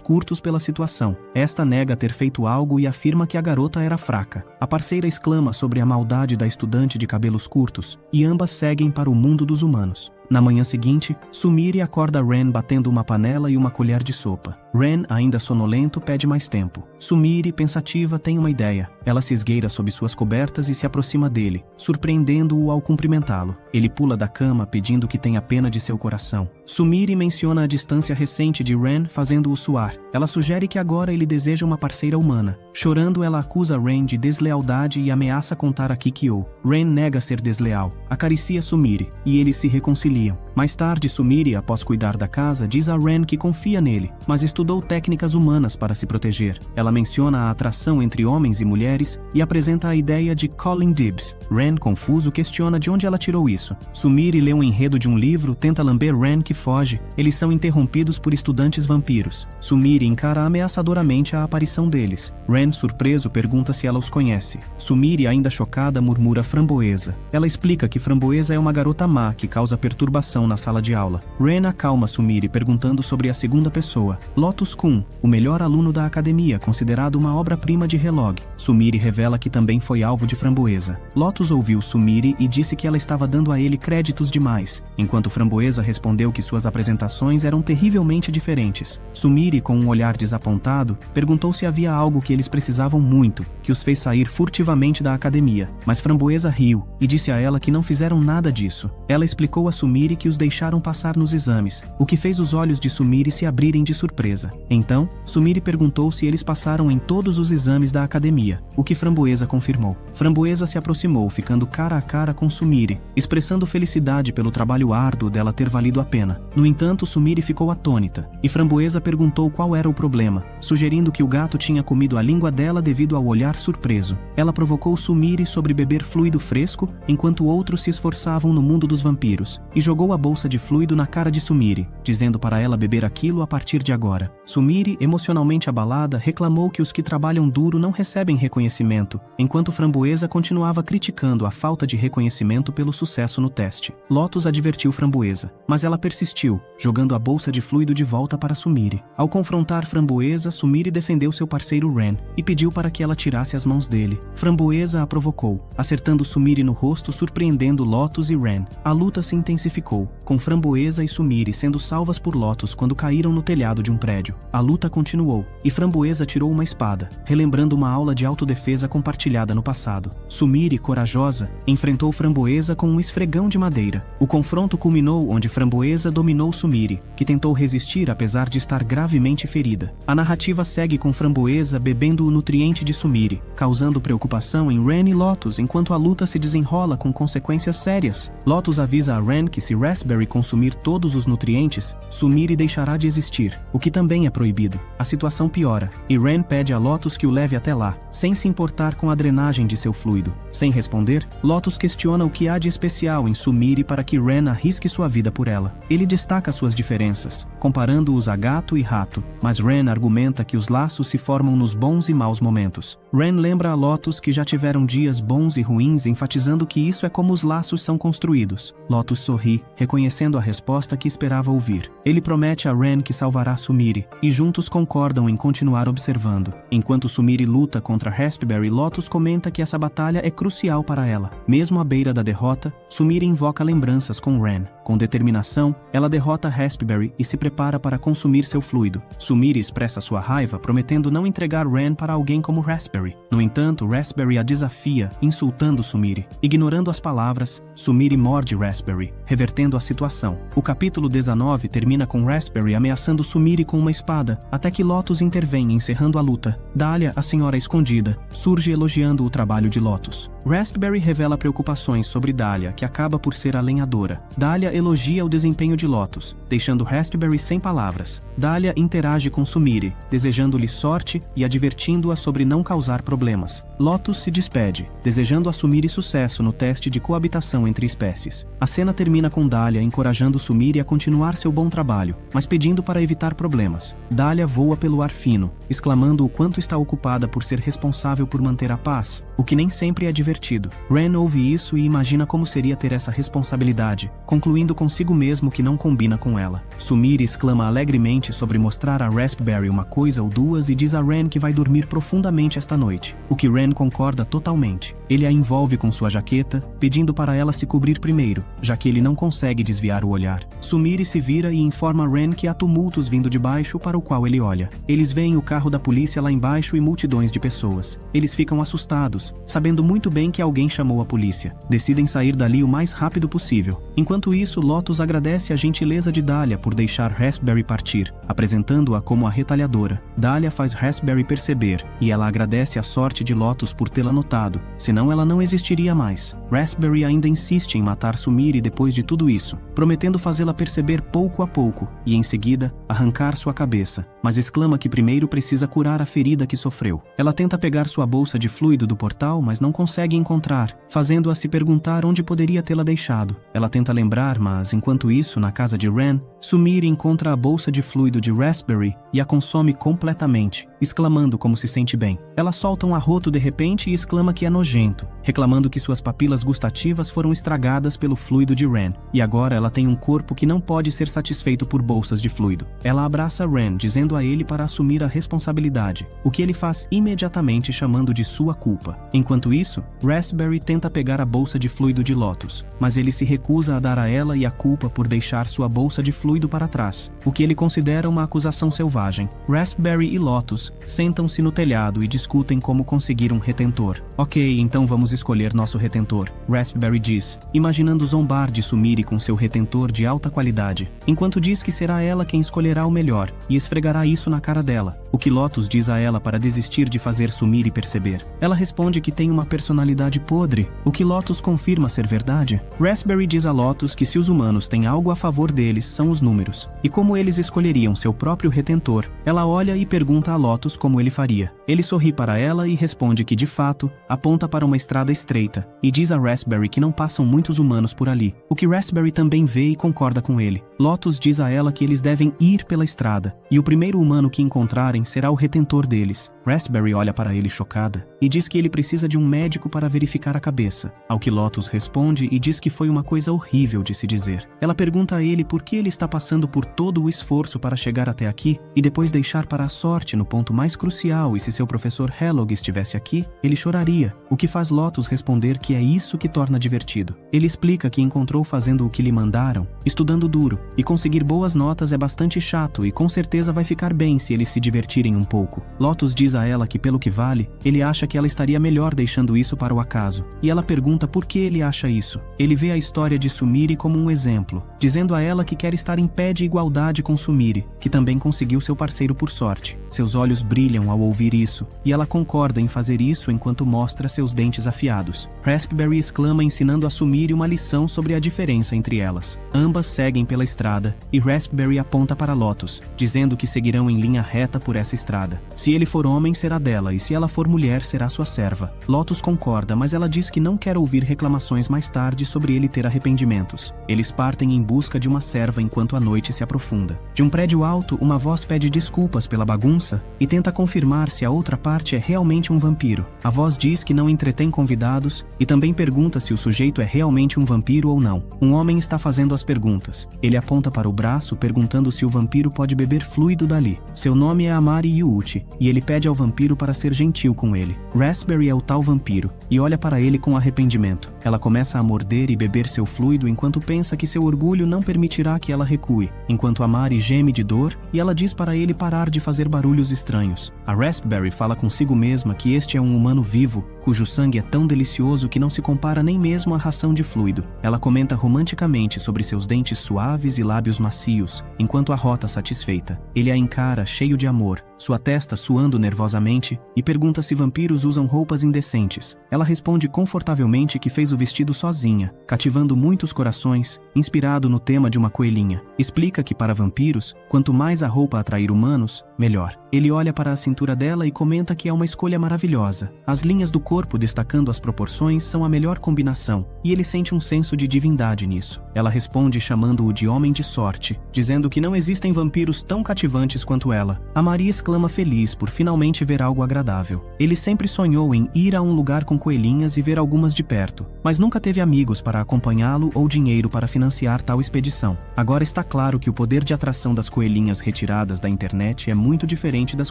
curtos pela situação. Esta nega ter feito algo e afirma que a garota era fraca. A parceira exclama sobre a maldade da estudante de cabelos curtos, e ambas seguem para o mundo dos humanos. Na manhã seguinte, Sumire acorda Ren batendo uma panela e uma colher de sopa. Ren, ainda sonolento, pede mais tempo. Sumire, pensativa, tem uma ideia. Ela se esgueira sob suas cobertas e se aproxima dele, surpreendendo-o ao cumprimentá-lo. Ele pula da cama pedindo que tenha pena de seu coração. Sumire menciona a distância recente de Ren, fazendo-o suar. Ela sugere que agora ele deseja uma parceira humana. Chorando, ela acusa Ren de deslealdade e ameaça contar a Kikyo. Ren nega ser desleal, acaricia Sumire, e eles se reconciliam. Mais tarde, Sumire, após cuidar da casa, diz a Ren que confia nele, mas estudou técnicas humanas para se proteger. Ela menciona a atração entre homens e mulheres e apresenta a ideia de calling dibs. Ren, confuso, questiona de onde ela tirou isso. Sumire lê um enredo de um livro, tenta lamber Ren, que foge. Eles são interrompidos por estudantes vampiros. Sumire encara ameaçadoramente a aparição deles. Ren, surpreso, pergunta se ela os conhece. Sumire, ainda chocada, murmura Framboesa. Ela explica que Framboesa é uma garota má que causa perturbação na sala de aula. Ren acalma Sumire perguntando sobre a segunda pessoa, Lotus Kun, o melhor aluno da academia, considerado uma obra-prima de Helog. Sumire revela que também foi alvo de Framboesa. Lotus ouviu Sumire e disse que ela estava dando a ele créditos demais, enquanto Framboesa respondeu que suas apresentações eram terrivelmente diferentes. Sumire, com um olhar desapontado, perguntou se havia algo que eles precisavam muito, que os fez sair furtivamente da academia, mas Framboesa riu e disse a ela que não fizeram nada disso. Ela explicou a Sumire que os deixaram passar nos exames, o que fez os olhos de Sumire se abrirem de surpresa. Então, Sumire perguntou se eles passaram em todos os exames da academia, o que Framboesa confirmou. Framboesa se aproximou, ficando cara a cara com Sumire, expressando felicidade pelo trabalho árduo dela ter valido a pena. No entanto, Sumire ficou atônita, e Framboesa perguntou qual era o problema, sugerindo que o gato tinha comido a língua dela devido ao olhar surpreso. Ela provocou Sumire sobre beber fluido fresco, enquanto outros se esforçavam no mundo dos vampiros, e jogou a bolsa de fluido na cara de Sumire, dizendo para ela beber aquilo a partir de agora. Sumire, emocionalmente abalada, reclamou que os que trabalham duro não recebem reconhecimento, enquanto Framboesa continuava criticando a falta de reconhecimento pelo sucesso no teste. Lotus advertiu Framboesa, mas ela persistiu, jogando a bolsa de fluido de volta para Sumire. Ao confrontar Framboesa, Sumire defendeu seu parceiro Ren e pediu para que ela tirasse as mãos dele. Framboesa a provocou, acertando Sumire no rosto, surpreendendo Lotus e Ren. A luta se intensificou, continuou, com Framboesa e Sumire sendo salvas por Lotus quando caíram no telhado de um prédio. A luta continuou, e Framboesa tirou uma espada, relembrando uma aula de autodefesa compartilhada no passado. Sumire, corajosa, enfrentou Framboesa com um esfregão de madeira. O confronto culminou onde Framboesa dominou Sumire, que tentou resistir apesar de estar gravemente ferida. A narrativa segue com Framboesa bebendo o nutriente de Sumire, causando preocupação em Ren e Lotus enquanto a luta se desenrola com consequências sérias. Lotus avisa a Ren que se Raspberry consumir todos os nutrientes, Sumire deixará de existir, o que também é proibido. A situação piora, e Ren pede a Lotus que o leve até lá, sem se importar com a drenagem de seu fluido. Sem responder, Lotus questiona o que há de especial em Sumire para que Ren arrisque sua vida por ela. Ele destaca suas diferenças, comparando-os a gato e rato, mas Ren argumenta que os laços se formam nos bons e maus momentos. Ren lembra a Lotus que já tiveram dias bons e ruins, enfatizando que isso é como os laços são construídos. Lotus sorri, reconhecendo a resposta que esperava ouvir. Ele promete a Ren que salvará Sumire, e juntos concordam em continuar observando. Enquanto Sumire luta contra Raspberry, Lotus comenta que essa batalha é crucial para ela. Mesmo à beira da derrota, Sumire invoca lembranças com Ren. Com determinação, ela derrota Raspberry e se prepara para consumir seu fluido. Sumire expressa sua raiva, prometendo não entregar Ren para alguém como Raspberry. No entanto, Raspberry a desafia, insultando Sumire. Ignorando as palavras, Sumire morde Raspberry, revertendo a situação. O capítulo 19 termina com Raspberry ameaçando Sumire com uma espada, até que Lotus intervém, encerrando a luta. Dahlia, a senhora escondida, surge elogiando o trabalho de Lotus. Raspberry revela preocupações sobre Dahlia, que acaba por ser a lenhadora. Dahlia elogia o desempenho de Lotus, deixando Raspberry sem palavras. Dahlia interage com Sumire, desejando-lhe sorte e advertindo-a sobre não causar problemas. Lotus se despede, desejando a Sumire sucesso no teste de coabitação entre espécies. A cena termina com Dahlia encorajando Sumire a continuar seu bom trabalho, mas pedindo para evitar problemas. Dahlia voa pelo ar fino, exclamando o quanto está ocupada por ser responsável por manter a paz, o que nem sempre é divertido. Ren ouve isso e imagina como seria ter essa responsabilidade, concluindo consigo mesmo que não combina com ela. Sumire exclama alegremente sobre mostrar a Raspberry uma coisa ou duas e diz a Ren que vai dormir profundamente esta noite, o que Ren concorda totalmente. Ele a envolve com sua jaqueta, pedindo para ela se cobrir primeiro, já que ele não consegue desviar o olhar. Sumire se vira e informa Ren que há tumultos vindo de baixo, para o qual ele olha. Eles veem o carro da polícia lá embaixo e multidões de pessoas. Eles ficam assustados, sabendo muito bem que alguém chamou a polícia. Decidem sair dali o mais rápido possível. Enquanto isso, Lotus agradece a gentileza de Dahlia por deixar Raspberry partir, apresentando-a como a retalhadora. Dahlia faz Raspberry perceber, e ela agradece a sorte de Lotus por tê-la notado, senão ela não existiria mais. Raspberry ainda insiste em matar Sumire depois de tudo isso, prometendo fazê-la perceber pouco a pouco, e em seguida, arrancar sua cabeça, mas exclama que primeiro precisa curar a ferida que sofreu. Ela tenta pegar sua bolsa de fluido do portal, mas não consegue encontrar, fazendo-a se perguntar onde poderia tê-la deixado. Ela tenta lembrar, mas enquanto isso, na casa de Ren, Sumire encontra a bolsa de fluido de Raspberry e a consome completamente, exclamando como se sente bem. Ela solta um arroto de repente e exclama que é nojento, reclamando que suas papilas gustativas foram estragadas pelo fluido de Ren, e agora ela tem um corpo que não pode ser satisfeito por bolsas de fluido. Ela abraça Ren, dizendo a ele para assumir a responsabilidade, o que ele faz imediatamente chamando de sua culpa. Enquanto isso, Raspberry tenta pegar a bolsa de fluido de Lotus, mas ele se recusa a dar a ela e a culpa por deixar sua bolsa de fluido para trás, o que ele considera uma acusação selvagem. Raspberry e Lotus sentam-se no telhado e discutem como conseguir um retentor. Ok, então vamos escolher nosso retentor, Raspberry diz, imaginando zombar de Sumire com seu retentor de alta qualidade, enquanto diz que será ela quem escolherá o melhor, e esfregará isso na cara dela, o que Lotus diz a ela para desistir de fazer Sumire perceber. Ela responde que tem uma personalidade podre, o que Lotus confirma ser verdade. Raspberry diz a Lotus que se os humanos têm algo a favor deles, são os números, e como eles escolheriam seu próprio retentor. Ela olha e pergunta a Lotus como ele faria. Ele sorri para ela e responde que, de fato, aponta para uma estrada estreita, e diz a Raspberry que não passam muitos humanos por ali, o que Raspberry também vê e concorda com ele. Lotus diz a ela que eles devem ir pela estrada, e o primeiro humano que encontrarem será o retentor deles. Raspberry olha para ele chocada e diz que ele precisa de um médico para verificar a cabeça, ao que Lotus responde e diz que foi uma coisa horrível de se dizer. Ela pergunta a ele por que ele está passando por todo o esforço para chegar até aqui e depois deixar para a sorte no ponto mais crucial, e se seu professor Helog estivesse aqui, ele choraria, o que faz Lotus responder que é isso que torna divertido. Ele explica que encontrou fazendo o que lhe mandaram, estudando duro, e conseguir boas notas é bastante chato e com certeza vai ficar bem se eles se divertirem um pouco. Lotus diz a ela que pelo que vale, ele acha que ela estaria melhor deixando isso para o acaso, e ela pergunta por que ele acha isso. Ele vê a história de Sumire como um exemplo, dizendo a ela que quer estar em pé de igualdade com Sumire, que também conseguiu seu parceiro por sorte. Seus olhos brilham ao ouvir isso, e ela concorda em fazer isso enquanto mostra seus dentes afiados. Raspberry exclama ensinando a Sumire uma lição sobre a diferença entre elas. Ambas seguem pela estrada, e Raspberry aponta para Lotus, dizendo que seguirão em linha reta por essa estrada. Se ele for homem, será dela, e se ela for mulher, será sua serva. Lotus concorda, mas ela diz que não quer ouvir reclamações mais tarde sobre ele ter arrependimentos. Eles partem em busca de uma serva enquanto a noite se aprofunda. De um prédio alto, uma voz pede desculpas pela bagunça e tenta confirmar se a outra parte é realmente um vampiro. A voz diz que não entretém convidados e também pergunta se o sujeito é realmente um vampiro ou não. Um homem está fazendo as perguntas. Ele aponta para o braço perguntando se o vampiro pode beber fluido dali. Seu nome é Amari Yuuchi e ele pede ao vampiro para ser gentil com ele. Raspberry é o tal vampiro e olha para ele com arrependimento. Ela começa a morder e beber seu fluido enquanto pensa que seu orgulho não permitirá que ela recue, enquanto Amari geme de dor e ela diz para ele parar de fazer barulhos estranhos. A Raspberry fala consigo mesma que este é um humano vivo, cujo sangue é tão delicioso que não se compara nem mesmo à ração de fluido. Ela comenta romanticamente sobre seus dentes suaves e lábios macios, enquanto a rota satisfeita. Ele a encara cheio de amor, sua testa suando nervosamente, e pergunta se vampiros usam roupas indecentes. Ela responde confortavelmente que fez o vestido sozinha, cativando muitos corações, inspirado no tema de uma coelhinha. Explica que para vampiros, quanto mais a roupa atrair humanos, melhor. Ele olha para a cintura dela e comenta que é uma escolha maravilhosa. As linhas do corpo destacando as proporções são a melhor combinação, e ele sente um senso de divindade nisso. Ela responde chamando-o de homem de sorte, dizendo que não existem vampiros tão cativantes quanto ela. A Maria exclama feliz por finalmente ver algo agradável. Ele sempre sonhou em ir a um lugar com coelhinhas e ver algumas de perto, mas nunca teve amigos para acompanhá-lo ou dinheiro para financiar tal expedição. Agora está claro que o poder de atração das coelhinhas retiradas da internet é muito diferente das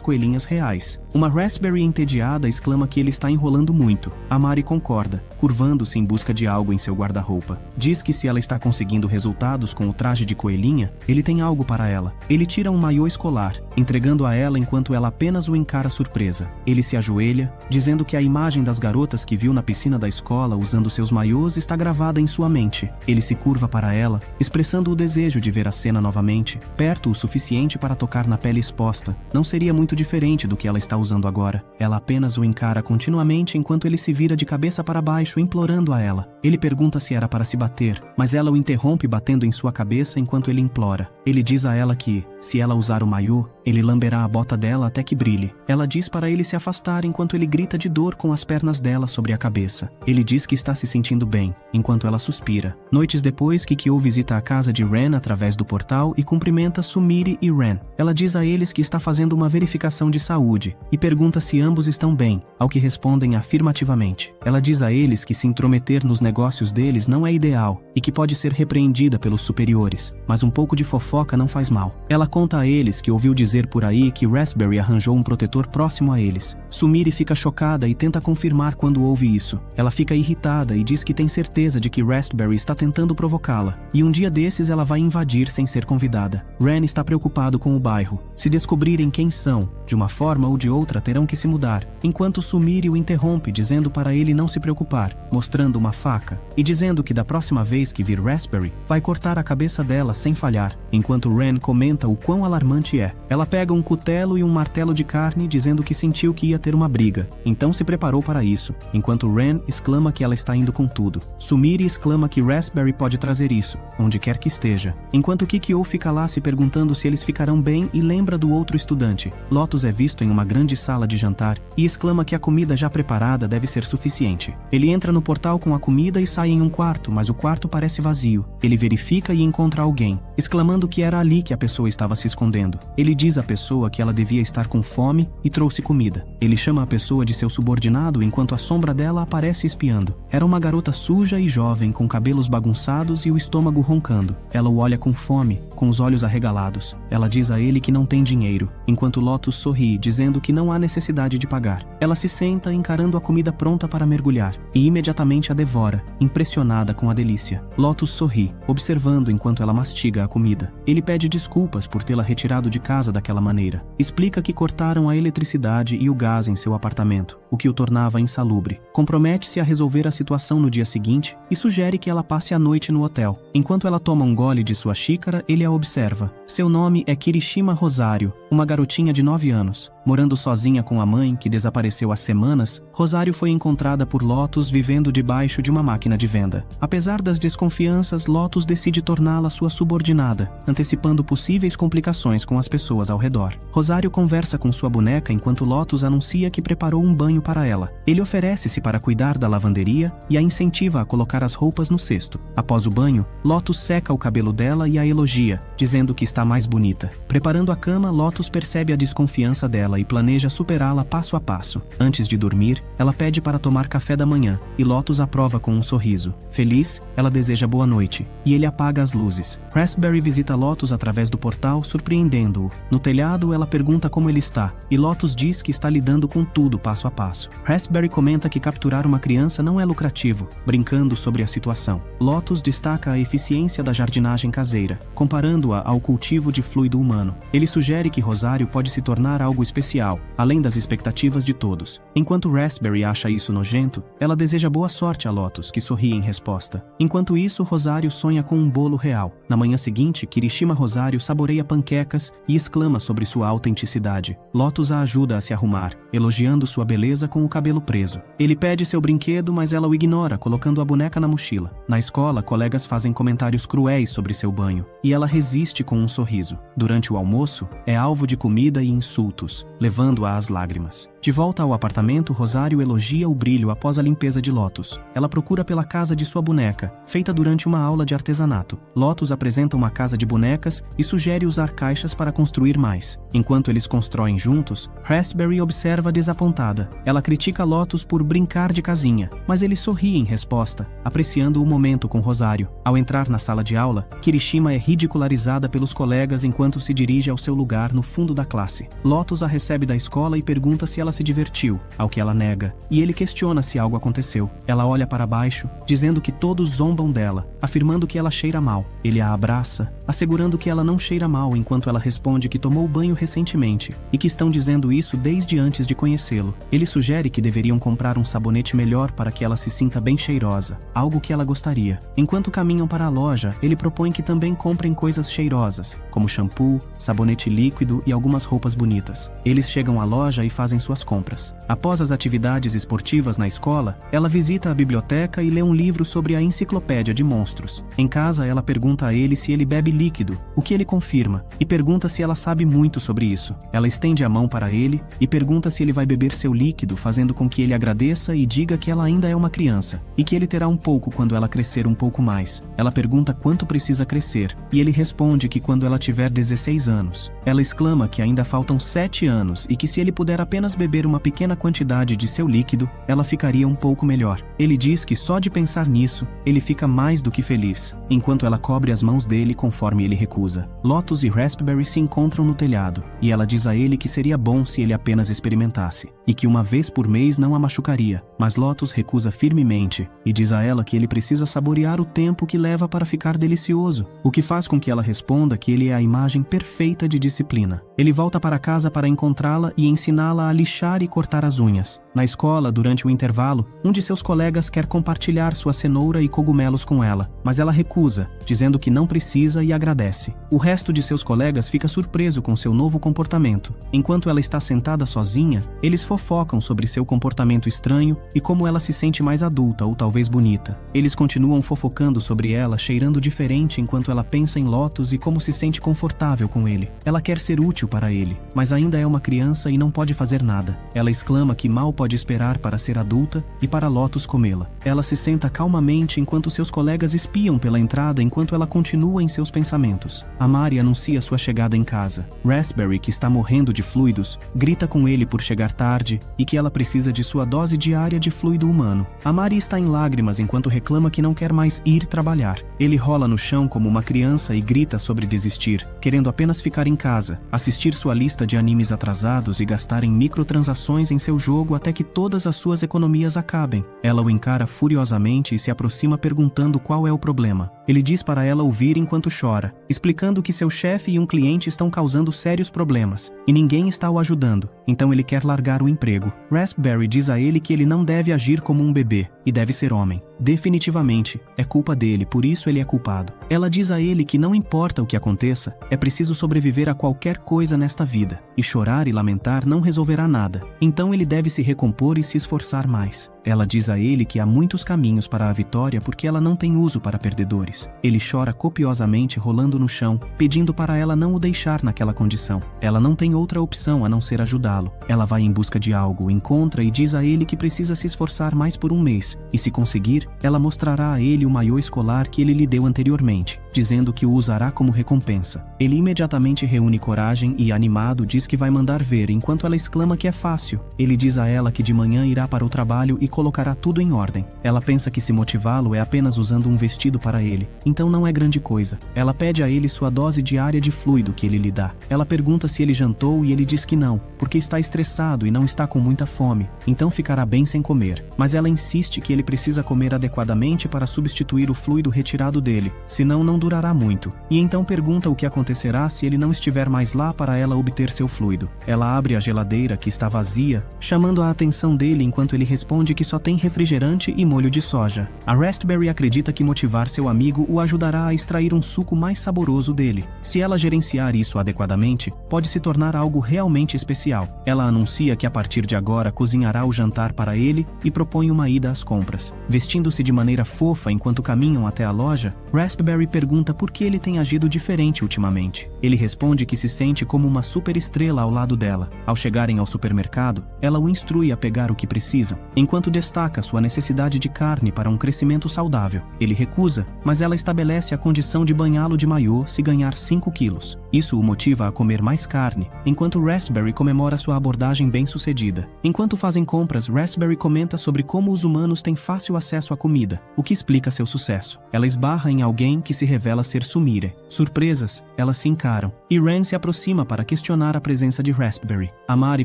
coelhinhas reais. Uma Raspberry entediada exclama que ele está enrolando muito. A Mari concorda, curvando-se em busca de algo em seu guarda-roupa. Diz que se ela está conseguindo resultados com o traje de coelhinha, ele tem algo para ela. Ele tira um maiô escolar, entregando a ela enquanto ela apenas o encara surpresa. Ele se ajoelha, dizendo que a imagem das garotas que viu na piscina da escola usando seus maiôs está gravada em sua mente. Ele se curva para ela, expressando o desejo de ver a cena novamente, perto o suficiente para tocar na pele exposta. Não seria muito diferente do que ela está usando agora. Ela apenas o encara continuamente enquanto ele se vira de cabeça para baixo, implorando a ela. Ele pergunta se era para se bater, mas ela o interrompe batendo em sua cabeça enquanto ele implora. Ele diz a ela que, se ela usar o maiô, ele lamberá a bota dela até que brilhe. Ela diz para ele se afastar enquanto ele grita de dor com as pernas dela sobre a cabeça. Ele diz que está se sentindo bem, enquanto ela suspira. Noites depois, Kikyo visita a casa de Ren através do portal e cumprimenta Sumire e Ren. Ela diz a eles que está fazendo uma verificação de saúde e pergunta se ambos estão bem, ao que respondem afirmativamente. Ela diz a eles que se intrometer nos negócios deles não é ideal e que pode ser repreendida pelos superiores, mas um pouco de fofoca não faz mal. Ela conta a eles que ouviu dizer por aí que Raspberry arranjou um protetor próximo a eles. Sumire fica chocada e tenta confirmar quando ouve isso. Ela fica irritada e diz que tem certeza de que Raspberry está tentando provocá-la, e um dia desses ela vai invadir sem ser convidada. Ren está preocupado com o bairro. Se descobrirem quem são, de uma forma ou de outra terão que se mudar, enquanto Sumire o interrompe dizendo para ele não se preocupar, mostrando uma faca, e dizendo que da próxima vez que vir Raspberry, vai cortar a cabeça dela sem falhar, enquanto Ren comenta o quão alarmante é. Ela pega um cutelo e um martelo de carne dizendo que sentiu que ia ter uma briga, então se preparou para isso, enquanto Ren exclama que ela está indo com tudo. Sumire exclama que Raspberry pode trazer isso, onde quer que esteja, enquanto Kikyo fica lá se perguntando se eles ficarão bem e lembra do outro estudante. Lotus é visto em uma grande sala de jantar e exclama que a comida já preparada deve ser suficiente. Ele entra no portal com a comida e sai em um quarto, mas o quarto parece vazio. Ele verifica e encontra alguém, exclamando que era ali que a pessoa estava se escondendo. Ele diz diz à pessoa que ela devia estar com fome e trouxe comida. Ele chama a pessoa de seu subordinado enquanto a sombra dela aparece espiando. Era uma garota suja e jovem, com cabelos bagunçados e o estômago roncando. Ela o olha com fome, com os olhos arregalados. Ela diz a ele que não tem dinheiro, enquanto Lotus sorri, dizendo que não há necessidade de pagar. Ela se senta encarando a comida pronta para mergulhar e imediatamente a devora, impressionada com a delícia. Lotus sorri, observando enquanto ela mastiga a comida. Ele pede desculpas por tê-la retirado de casa daquela maneira. Explica que cortaram a eletricidade e o gás em seu apartamento, o que o tornava insalubre. Compromete-se a resolver a situação no dia seguinte e sugere que ela passe a noite no hotel. Enquanto ela toma um gole de sua xícara, ele a observa. Seu nome é Kirishima Rosário, uma garotinha de 9 anos. Morando sozinha com a mãe, que desapareceu há semanas, Rosário foi encontrada por Lotus vivendo debaixo de uma máquina de venda. Apesar das desconfianças, Lotus decide torná-la sua subordinada, antecipando possíveis complicações com as pessoas ao redor. Rosário conversa com sua boneca enquanto Lotus anuncia que preparou um banho para ela. Ele oferece-se para cuidar da lavanderia e a incentiva a colocar as roupas no cesto. Após o banho, Lotus seca o cabelo dela e a elogia, dizendo que está mais bonita. Preparando a cama, Lotus percebe a desconfiança dela e planeja superá-la passo a passo. Antes de dormir, ela pede para tomar café da manhã e Lotus aprova com um sorriso. Feliz, ela deseja boa noite e ele apaga as luzes. Raspberry visita Lotus através do portal, surpreendendo-o. No telhado, ela pergunta como ele está e Lotus diz que está lidando com tudo passo a passo. Raspberry comenta que capturar uma criança não é lucrativo, brincando sobre a situação. Lotus destaca a eficiência da jardinagem caseira, comparando-a ao cultivo de fluido humano. Ele sugere que Rosário pode se tornar algo especial, além das expectativas de todos. Enquanto Raspberry acha isso nojento, ela deseja boa sorte a Lotus, que sorri em resposta. Enquanto isso, Rosário sonha com um bolo real. Na manhã seguinte, Kirishima Rosário saboreia panquecas e exclama sobre sua autenticidade. Lotus a ajuda a se arrumar, elogiando sua beleza com o cabelo preso. Ele pede seu brinquedo, mas ela o ignora, colocando a boneca na mochila. Na escola, colegas fazem comentários cruéis sobre seu banho, e ela resiste com um sorriso. Durante o almoço, é alvo de comida e insultos, levando-a às lágrimas. De volta ao apartamento, Rosário elogia o brilho após a limpeza de Lotus. Ela procura pela casa de sua boneca, feita durante uma aula de artesanato. Lotus apresenta uma casa de bonecas e sugere usar caixas para construir mais. Enquanto eles constroem juntos, Raspberry observa desapontada. Ela critica Lotus por brincar de casinha, mas ele sorri em resposta, apreciando o momento com Rosário. Ao entrar na sala de aula, Kirishima é ridicularizada pelos colegas enquanto se dirige ao seu lugar no fundo da classe. Lotus a recebe da escola e pergunta se ela se divertiu, ao que ela nega, e ele questiona se algo aconteceu. Ela olha para baixo, dizendo que todos zombam dela, afirmando que ela cheira mal. Ele a abraça, assegurando que ela não cheira mal, enquanto ela responde que tomou banho recentemente e que estão dizendo isso desde antes de conhecê-lo. Ele sugere que deveriam comprar um sabonete melhor para que ela se sinta bem cheirosa, algo que ela gostaria. Enquanto caminham para a loja, ele propõe que também comprem coisas cheirosas, como shampoo, sabonete líquido e algumas roupas bonitas. Eles chegam à loja e fazem suas compras. Após as atividades esportivas na escola, ela visita a biblioteca e lê um livro sobre a enciclopédia de monstros. Em casa, ela pergunta a ele se ele bebe líquido, o que ele confirma, e pergunta se ela sabe muito sobre isso. Ela estende a mão para ele e pergunta se ele vai beber seu líquido, fazendo com que ele agradeça e diga que ela ainda é uma criança, e que ele terá um pouco quando ela crescer um pouco mais. Ela pergunta quanto precisa crescer, e ele responde que quando ela tiver 16 anos. Ela exclama que ainda faltam 7 anos e que se ele puder apenas beber uma pequena quantidade de seu líquido, ela ficaria um pouco melhor. Ele diz que só de pensar nisso, ele fica mais do que feliz, enquanto ela cobre as mãos dele conforme ele recusa. Lotus e Raspberry se encontram no telhado, e ela diz a ele que seria bom se ele apenas experimentasse, e que uma vez por mês não a machucaria, mas Lotus recusa firmemente, e diz a ela que ele precisa saborear o tempo que leva para ficar delicioso, o que faz com que ela responda que ele é a imagem perfeita de disciplina. Ele volta para casa para encontrá-la e ensiná-la a lixar e cortar as unhas. Na escola, durante o intervalo, um de seus colegas quer compartilhar sua cenoura e cogumelos com ela, mas ela recusa, dizendo que não precisa e agradece. O resto de seus colegas fica surpreso com seu novo comportamento. Enquanto ela está sentada sozinha, eles fofocam sobre seu comportamento estranho e como ela se sente mais adulta ou talvez bonita. Eles continuam fofocando sobre ela, cheirando diferente enquanto ela pensa em Lotus e como se sente confortável com ele. Ela quer ser útil para ele, mas ainda é uma criança e não pode fazer nada. Ela exclama que mal pode esperar para ser adulta e para Lotus comê-la. Ela se senta calmamente enquanto seus colegas espiam pela entrada enquanto ela continua em seus pensamentos. Amari anuncia sua chegada em casa. Raspberry, que está morrendo de fluidos, grita com ele por chegar tarde e que ela precisa de sua dose diária de fluido humano. Amari está em lágrimas enquanto reclama que não quer mais ir trabalhar. Ele rola no chão como uma criança e grita sobre desistir, querendo apenas ficar em casa, assistir sua lista de animes atrasados e gastar em microtransações em seu jogo até que todas as suas economias acabem. Ela o encara furiosamente e se aproxima perguntando qual é o problema. Ele diz para ela ouvir enquanto chora, explicando que seu chefe e um cliente estão causando sérios problemas, e ninguém está o ajudando, então ele quer largar o emprego. Raspberry diz a ele que ele não deve agir como um bebê, e deve ser homem. Definitivamente, é culpa dele, por isso ele é culpado. Ela diz a ele que não importa o que aconteça, é preciso sobreviver a qualquer coisa nesta vida, e chorar e lamentar não resolverá nada, então ele deve se recompor e se esforçar mais. Ela diz a ele que há muitos caminhos para a vitória porque ela não tem uso para perdedores. Ele chora copiosamente rolando no chão, pedindo para ela não o deixar naquela condição. Ela não tem outra opção a não ser ajudá-lo. Ela vai em busca de algo, encontra e diz a ele que precisa se esforçar mais por um mês, e se conseguir, ela mostrará a ele o maiô escolar que ele lhe deu anteriormente, dizendo que o usará como recompensa. Ele imediatamente reúne coragem e, animado, diz que vai mandar ver, enquanto ela exclama que é fácil. Ele diz a ela que de manhã irá para o trabalho e colocará tudo em ordem. Ela pensa que se motivá-lo é apenas usando um vestido para ele, então não é grande coisa. Ela pede a ele sua dose diária de fluido que ele lhe dá. Ela pergunta se ele jantou e ele diz que não, porque está estressado e não está com muita fome, então ficará bem sem comer. Mas ela insiste que ele precisa comer adequadamente para substituir o fluido retirado dele, senão não durará muito. E então pergunta o que acontecerá se ele não estiver mais lá para ela obter seu fluido. Ela abre a geladeira, que está vazia, chamando a atenção dele enquanto ele responde que só tem refrigerante e molho de soja. A Raspberry acredita que motivar seu amigo o ajudará a extrair um suco mais saboroso dele. Se ela gerenciar isso adequadamente, pode se tornar algo realmente especial. Ela anuncia que a partir de agora cozinhará o jantar para ele e propõe uma ida às compras. Vestindo-se de maneira fofa enquanto caminham até a loja, Raspberry pergunta por que ele tem agido diferente ultimamente. Ele responde que se sente como uma superestrela ao lado dela. Ao chegarem ao supermercado, ela o instrui a pegar o que precisam, enquanto destaca sua necessidade de carne para um crescimento saudável. Ele recusa, mas ela estabelece a condição de banhá-lo de maiô se ganhar 5 quilos. Isso o motiva a comer mais carne, enquanto Raspberry comemora sua abordagem bem-sucedida. Enquanto fazem compras, Raspberry comenta sobre como os humanos têm fácil acesso à comida, o que explica seu sucesso. Ela esbarra em alguém que se revela ser Sumire. Surpresas, elas se encaram, e Ren se aproxima para questionar a presença de Raspberry. Amari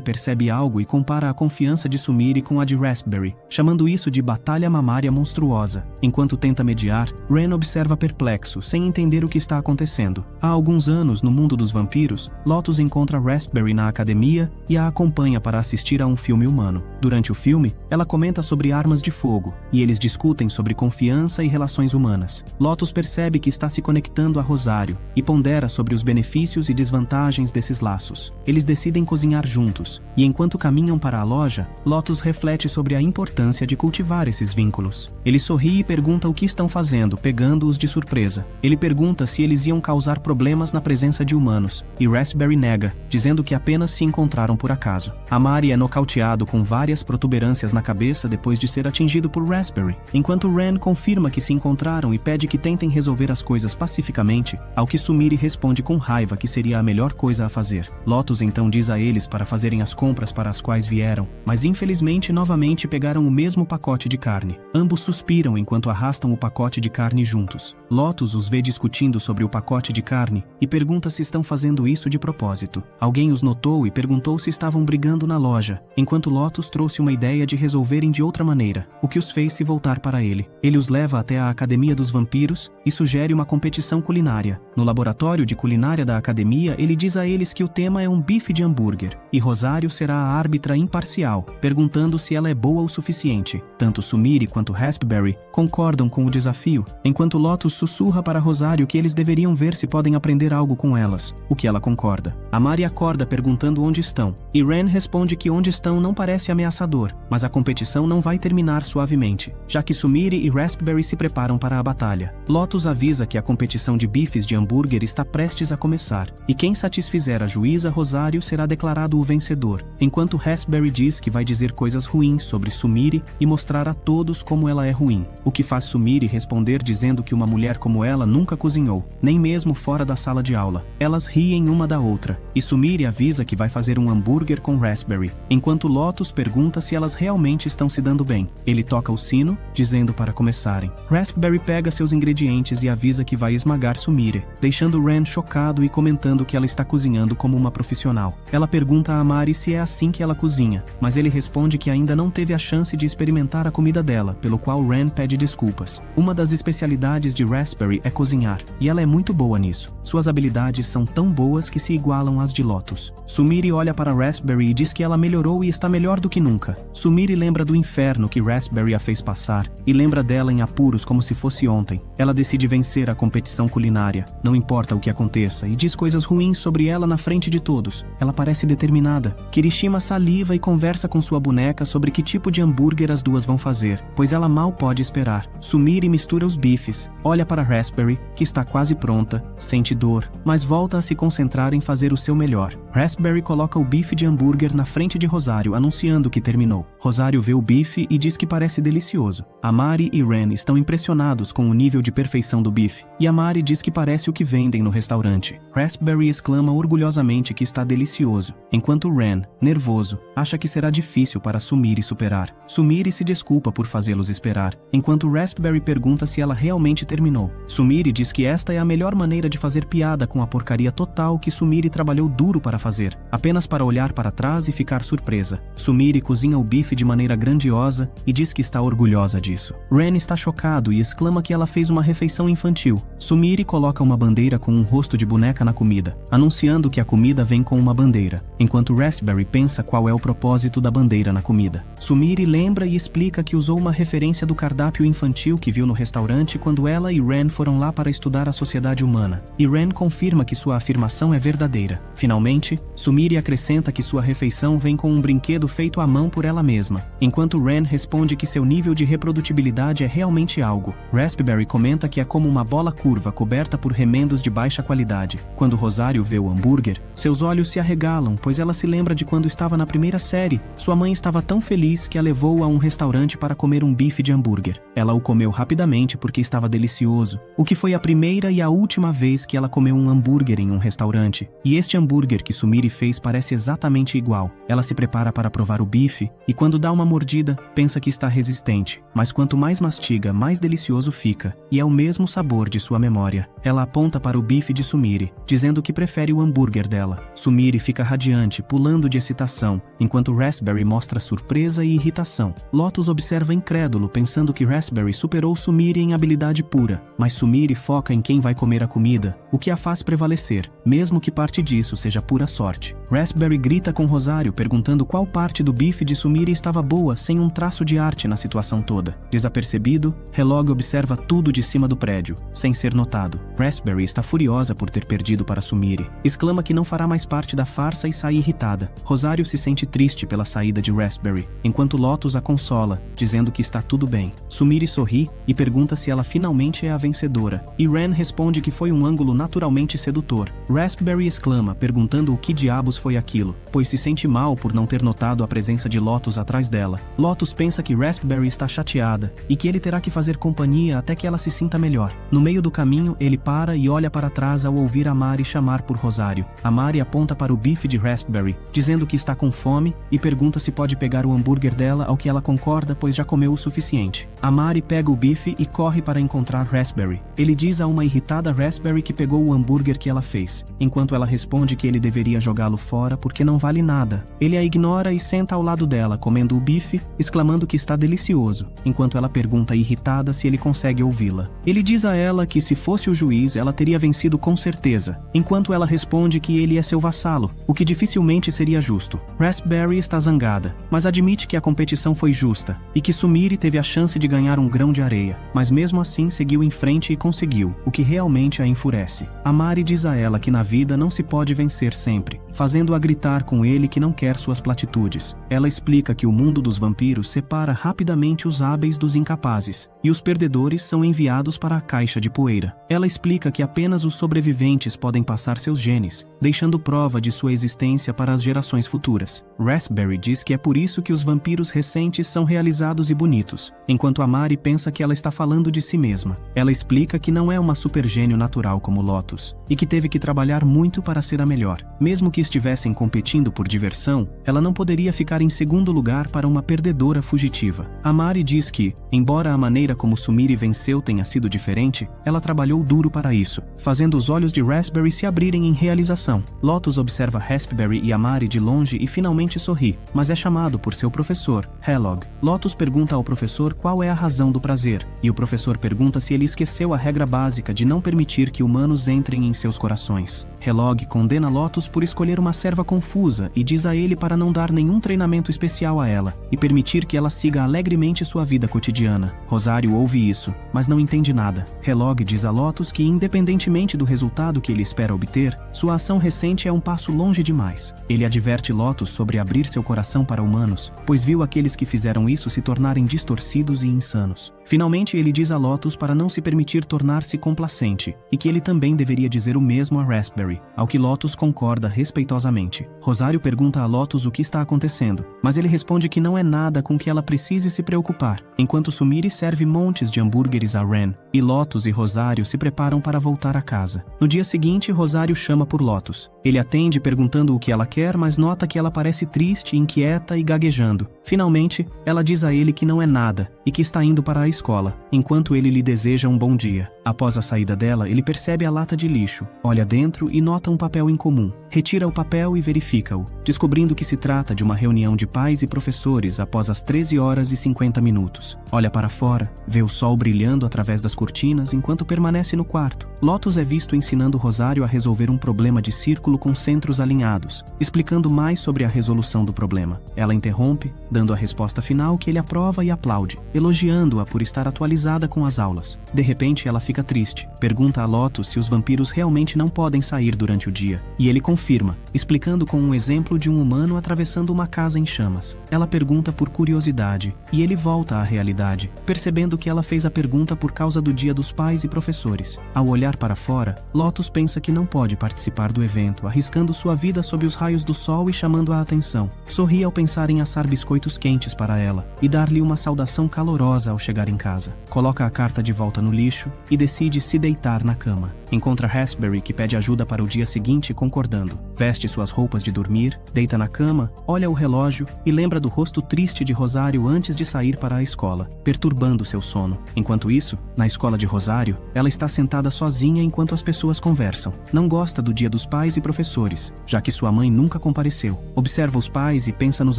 percebe algo e compara a confiança de Sumire com a de Raspberry, chamando isso de batalha mamária monstruosa. Enquanto tenta mediar, Ren observa perplexo, sem entender o que está acontecendo. Há alguns anos, no mundo dos vampiros, Lotus encontra Raspberry na academia e a acompanha para assistir a um filme humano. Durante o filme, ela comenta sobre armas de fogo, e eles discutem sobre confiança e relações humanas. Lotus percebe que está se conectando a Rosário, e pondera sobre os benefícios e desvantagens desses laços. Eles decidem cozinhar juntos, e enquanto caminham para a loja, Lotus reflete sobre a importância de cultivar esses vínculos. Ele sorri e pergunta o que estão fazendo, pegando-os de surpresa. Ele pergunta se eles iam causar problemas na presença de humanos, e Raspberry nega, dizendo que apenas se encontraram por acaso. Amari é nocauteado com várias protuberâncias na cabeça depois de ser atingido por Raspberry, enquanto Ren confirma que se encontraram e pede que tentem resolver as coisas pacificamente, ao que Sumire responde com raiva que seria a melhor coisa a fazer. Lotus então diz a eles para fazerem as compras para as quais vieram, mas infelizmente novamente pegaram o mesmo pacote de carne. Ambos suspiram enquanto arrastam o pacote de carne juntos. Lotus os vê discutindo sobre o pacote de carne e pergunta se estão fazendo isso de propósito. Alguém os notou e perguntou se estavam brigando na loja, enquanto Lotus trouxe uma ideia de resolverem de outra maneira, o que os fez se voltar contar para ele. Ele os leva até a Academia dos Vampiros e sugere uma competição culinária. No laboratório de culinária da academia, ele diz a eles que o tema é um bife de hambúrguer, e Rosário será a árbitra imparcial, perguntando se ela é boa o suficiente. Tanto Sumire quanto Raspberry concordam com o desafio, enquanto Lotus sussurra para Rosário que eles deveriam ver se podem aprender algo com elas, o que ela concorda. Amari acorda perguntando onde estão, e Ren responde que onde estão não parece ameaçador, mas a competição não vai terminar suavemente, já que Sumire e Raspberry se preparam para a batalha. Lotus avisa que a competição de bifes de hambúrguer está prestes a começar, e quem satisfizer a juíza Rosário será declarado o vencedor, enquanto Raspberry diz que vai dizer coisas ruins sobre Sumire e mostrar a todos como ela é ruim, o que faz Sumire responder dizendo que uma mulher como ela nunca cozinhou, nem mesmo fora da sala de aula. Elas riem uma da outra, e Sumire avisa que vai fazer um hambúrguer com Raspberry, enquanto Lotus pergunta se elas realmente estão se dando bem. Ele toca o sino, dizendo para começarem. Raspberry pega seus ingredientes e avisa que vai esmagar Sumire, deixando Ren chocado e comentando que ela está cozinhando como uma profissional. Ela pergunta a Amari se é assim que ela cozinha, mas ele responde que ainda não teve a chance de experimentar a comida dela, pelo qual Ren pede desculpas. Uma das especialidades de Raspberry é cozinhar, e ela é muito boa nisso. Suas habilidades são tão boas que se igualam às de Lotus. Sumire olha para Raspberry e diz que ela melhorou e está melhor do que nunca. Sumire lembra do inferno que Raspberry a fez passar, e lembra dela em apuros como se fosse ontem. Ela decide vencer a competição culinária, não importa o que aconteça, e diz coisas ruins sobre ela na frente de todos. Ela parece determinada. Kirishima saliva e conversa com sua boneca sobre que tipo de hambúrguer as duas vão fazer, pois ela mal pode esperar. Sumire mistura os bifes, olha para Raspberry, que está quase pronta, sente dor, mas volta a se concentrar em fazer o seu melhor. Raspberry coloca o bife de hambúrguer na frente de Rosário, anunciando que terminou. Rosário vê o bife e diz que parece delicioso. Amari e Ren estão impressionados com o nível de perfeição do bife, e Amari diz que parece o que vendem no restaurante. Raspberry exclama orgulhosamente que está delicioso, enquanto Ren, nervoso, acha que será difícil para Sumire superar. Sumire se desculpa por fazê-los esperar, enquanto Raspberry pergunta se ela realmente terminou. Sumire diz que esta é a melhor maneira de fazer piada com a porcaria total que Sumire trabalhou duro para fazer, apenas para olhar para trás e ficar surpresa. Sumire cozinha o bife de maneira grandiosa e diz que está orgulhosa disso. Ren está chocado e exclama que ela fez uma refeição infantil. Sumire coloca uma bandeira com um rosto de boneca na comida, anunciando que a comida vem com uma bandeira, enquanto Raspberry pensa qual é o propósito da bandeira na comida. Sumire lembra e explica que usou uma referência do cardápio infantil que viu no restaurante quando ela e Ren foram lá para estudar a sociedade humana, e Ren confirma que sua afirmação é verdadeira. Finalmente, Sumire acrescenta que sua refeição vem com um brinquedo feito à mão por ela mesma, enquanto Ren responde que seu nível de reprodutibilidade é realmente algo. Raspberry comenta que é como uma bola curva coberta por remendos de baixa qualidade. Quando Rosário vê o hambúrguer, seus olhos se arregalam, pois ela se lembra de quando estava na primeira série. Sua mãe estava tão feliz que a levou a um restaurante para comer um bife de hambúrguer. Ela o comeu rapidamente porque estava delicioso, o que foi a primeira e a última vez que ela comeu um hambúrguer em um restaurante, e este hambúrguer que Sumire fez parece exatamente igual. Ela se prepara para provar o bife, e quando dá uma mordida, pensa que está resistente, mas quanto mais mastiga, mais delicioso fica, e é o mesmo sabor de sua memória. Ela aponta para o bife de Sumire, dizendo que prefere o hambúrguer dela. Sumire fica radiante, pulando de excitação, enquanto Raspberry mostra surpresa e irritação. Lotus observa incrédulo, pensando que Raspberry superou Sumire em habilidade pura, mas Sumire foca em quem vai comer a comida, o que a faz prevalecer, mesmo que parte disso seja pura sorte. Raspberry grita com Rosário, perguntando qual parte do bife de Sumire estava boa, sem um traço de arte na situação toda. Desapercebido, Relog observa tudo de cima do prédio, sem ser notado. Raspberry está furiosa por ter perdido para Sumire. Exclama que não fará mais parte da farsa e sai irritada. Rosário se sente triste pela saída de Raspberry, enquanto Lotus a consola, dizendo que está tudo bem. Sumire sorri e pergunta se ela finalmente é a vencedora, e Ren responde que foi um ângulo naturalmente sedutor. Raspberry exclama, perguntando o que diabos foi aquilo, pois se sente mal por não ter notado a presença de Lotus atrás dela. Lotus pensa que Raspberry está chateada e que ele terá que fazer companhia até que ela se sinta melhor. No meio do caminho, ele para e olha para trás ao ouvir Amari chamar por Rosário. Amari aponta para o bife de Raspberry, dizendo que está com fome e pergunta se pode pegar o hambúrguer dela, ao que ela concorda, pois já comeu o suficiente. Amari Mari pega o bife e corre para encontrar Raspberry. Ele diz a uma irritada Raspberry que pegou o hambúrguer que ela fez, enquanto ela responde que ele deveria jogá-lo fora porque não vale nada. Ele a ignora e senta ao lado dela, comendo o bife, exclamando que está delicioso, enquanto ela pergunta irritada se ele consegue ouvi-la. Ele diz a ela que se fosse o juiz, ela teria vencido com certeza, enquanto ela responde que ele é seu vassalo, o que dificilmente seria justo. Raspberry está zangada, mas admite que a competição foi justa e que Sumire teve a chance de ganhar um grão de areia, mas mesmo assim seguiu em frente e conseguiu, o que realmente a enfurece. A Mari diz a ela que na vida não se pode vencer sempre, fazendo-a gritar com ele que não quer suas platitudes. Ela explica que o mundo dos vampiros separa rapidamente os hábeis dos incapazes, e os perdedores são enviados para a caixa de poeira. Ela explica que apenas os sobreviventes podem passar seus genes, deixando prova de sua existência para as gerações futuras. Raspberry diz que é por isso que os vampiros recentes são realizados e bonitos, enquanto a Mari pensa que ela está falando de si mesma. Ela explica que não é uma supergênio natural como Lotus, e que teve que trabalhar muito para ser a melhor. Mesmo que estivessem competindo por diversão, ela não poderia ficar em segundo lugar para uma perdedora fugitiva. A Mari diz que, embora a maneira como Sumire venceu tenha sido diferente, ela trabalhou duro para isso, fazendo os olhos de Raspberry se abrirem em realização. Lotus observa Raspberry e a Mari de longe e finalmente sorri, mas é chamado por seu professor, Helog. Lotus pergunta ao professor qual é a razão do prazer, e o professor pergunta se ele esqueceu a regra básica de não permitir que humanos entrem em seus corações. Helog condena Lotus por escolher uma serva confusa e diz a ele para não dar nenhum treinamento especial a ela e permitir que ela siga alegremente sua vida cotidiana. Rosário ouve isso, mas não entende nada. Helog diz a Lotus que, independentemente do resultado que ele espera obter, sua ação recente é um passo longe demais. Ele adverte Lotus sobre abrir seu coração para humanos, pois viu aqueles que fizeram isso se tornarem distorcidos e insanos. Finalmente, ele diz a Lotus para não se permitir tornar-se complacente, e que ele também deveria dizer o mesmo a Raspberry, ao que Lotus concorda respeitosamente. Rosário pergunta a Lotus o que está acontecendo, mas ele responde que não é nada com que ela precise se preocupar, enquanto Sumire serve montes de hambúrgueres a Ren, e Lotus e Rosário se preparam para voltar a casa. No dia seguinte, Rosário chama por Lotus. Ele atende perguntando o que ela quer, mas nota que ela parece triste, inquieta e gaguejando. Finalmente, ela diz a ele que não é nada e que está indo para a escola, enquanto ele lhe deseja um bom dia. Após a saída dela, ele percebe a lata de lixo, olha dentro e nota um papel incomum. Retira o papel e verifica-o, descobrindo que se trata de uma reunião de pais e professores após as 13h50. Olha para fora, vê o sol brilhando através das cortinas enquanto permanece no quarto. Lotus é visto ensinando Rosário a resolver um problema de círculo com centros alinhados, explicando mais sobre a resolução do problema. Ela interrompe, dando a resposta final que ele aprova e aplaude, elogiando-a por estar atualizada com as aulas. De repente, ela fica triste, pergunta a Lotus se os vampiros realmente não podem sair durante o dia, e ele confirma, explicando com um exemplo de um humano atravessando uma casa em chamas. Ela pergunta por curiosidade, e ele volta à realidade, percebendo que ela fez a pergunta por causa do Dia dos Pais e Professores. Ao olhar para fora, Lotus pensa que não pode participar do evento, arriscando sua vida sob os raios do sol e chamando a atenção. Sorri ao pensar em assar biscoitos quentes para ela e dar-lhe uma saudação calorosa ao chegar em casa. Coloca a carta de volta no lixo e decide se deitar na cama. Encontra Raspberry, que pede ajuda para o dia seguinte, concordando. Veste suas roupas de dormir, deita na cama, olha o relógio e lembra do rosto triste de Rosário antes de sair para a escola, perturbando seu sono. Enquanto isso, na escola de Rosário, ela está sentada sozinha enquanto as pessoas conversam. Não gosta do Dia dos Pais e Professores, já que sua mãe nunca compareceu. Observa os pais e pensa nos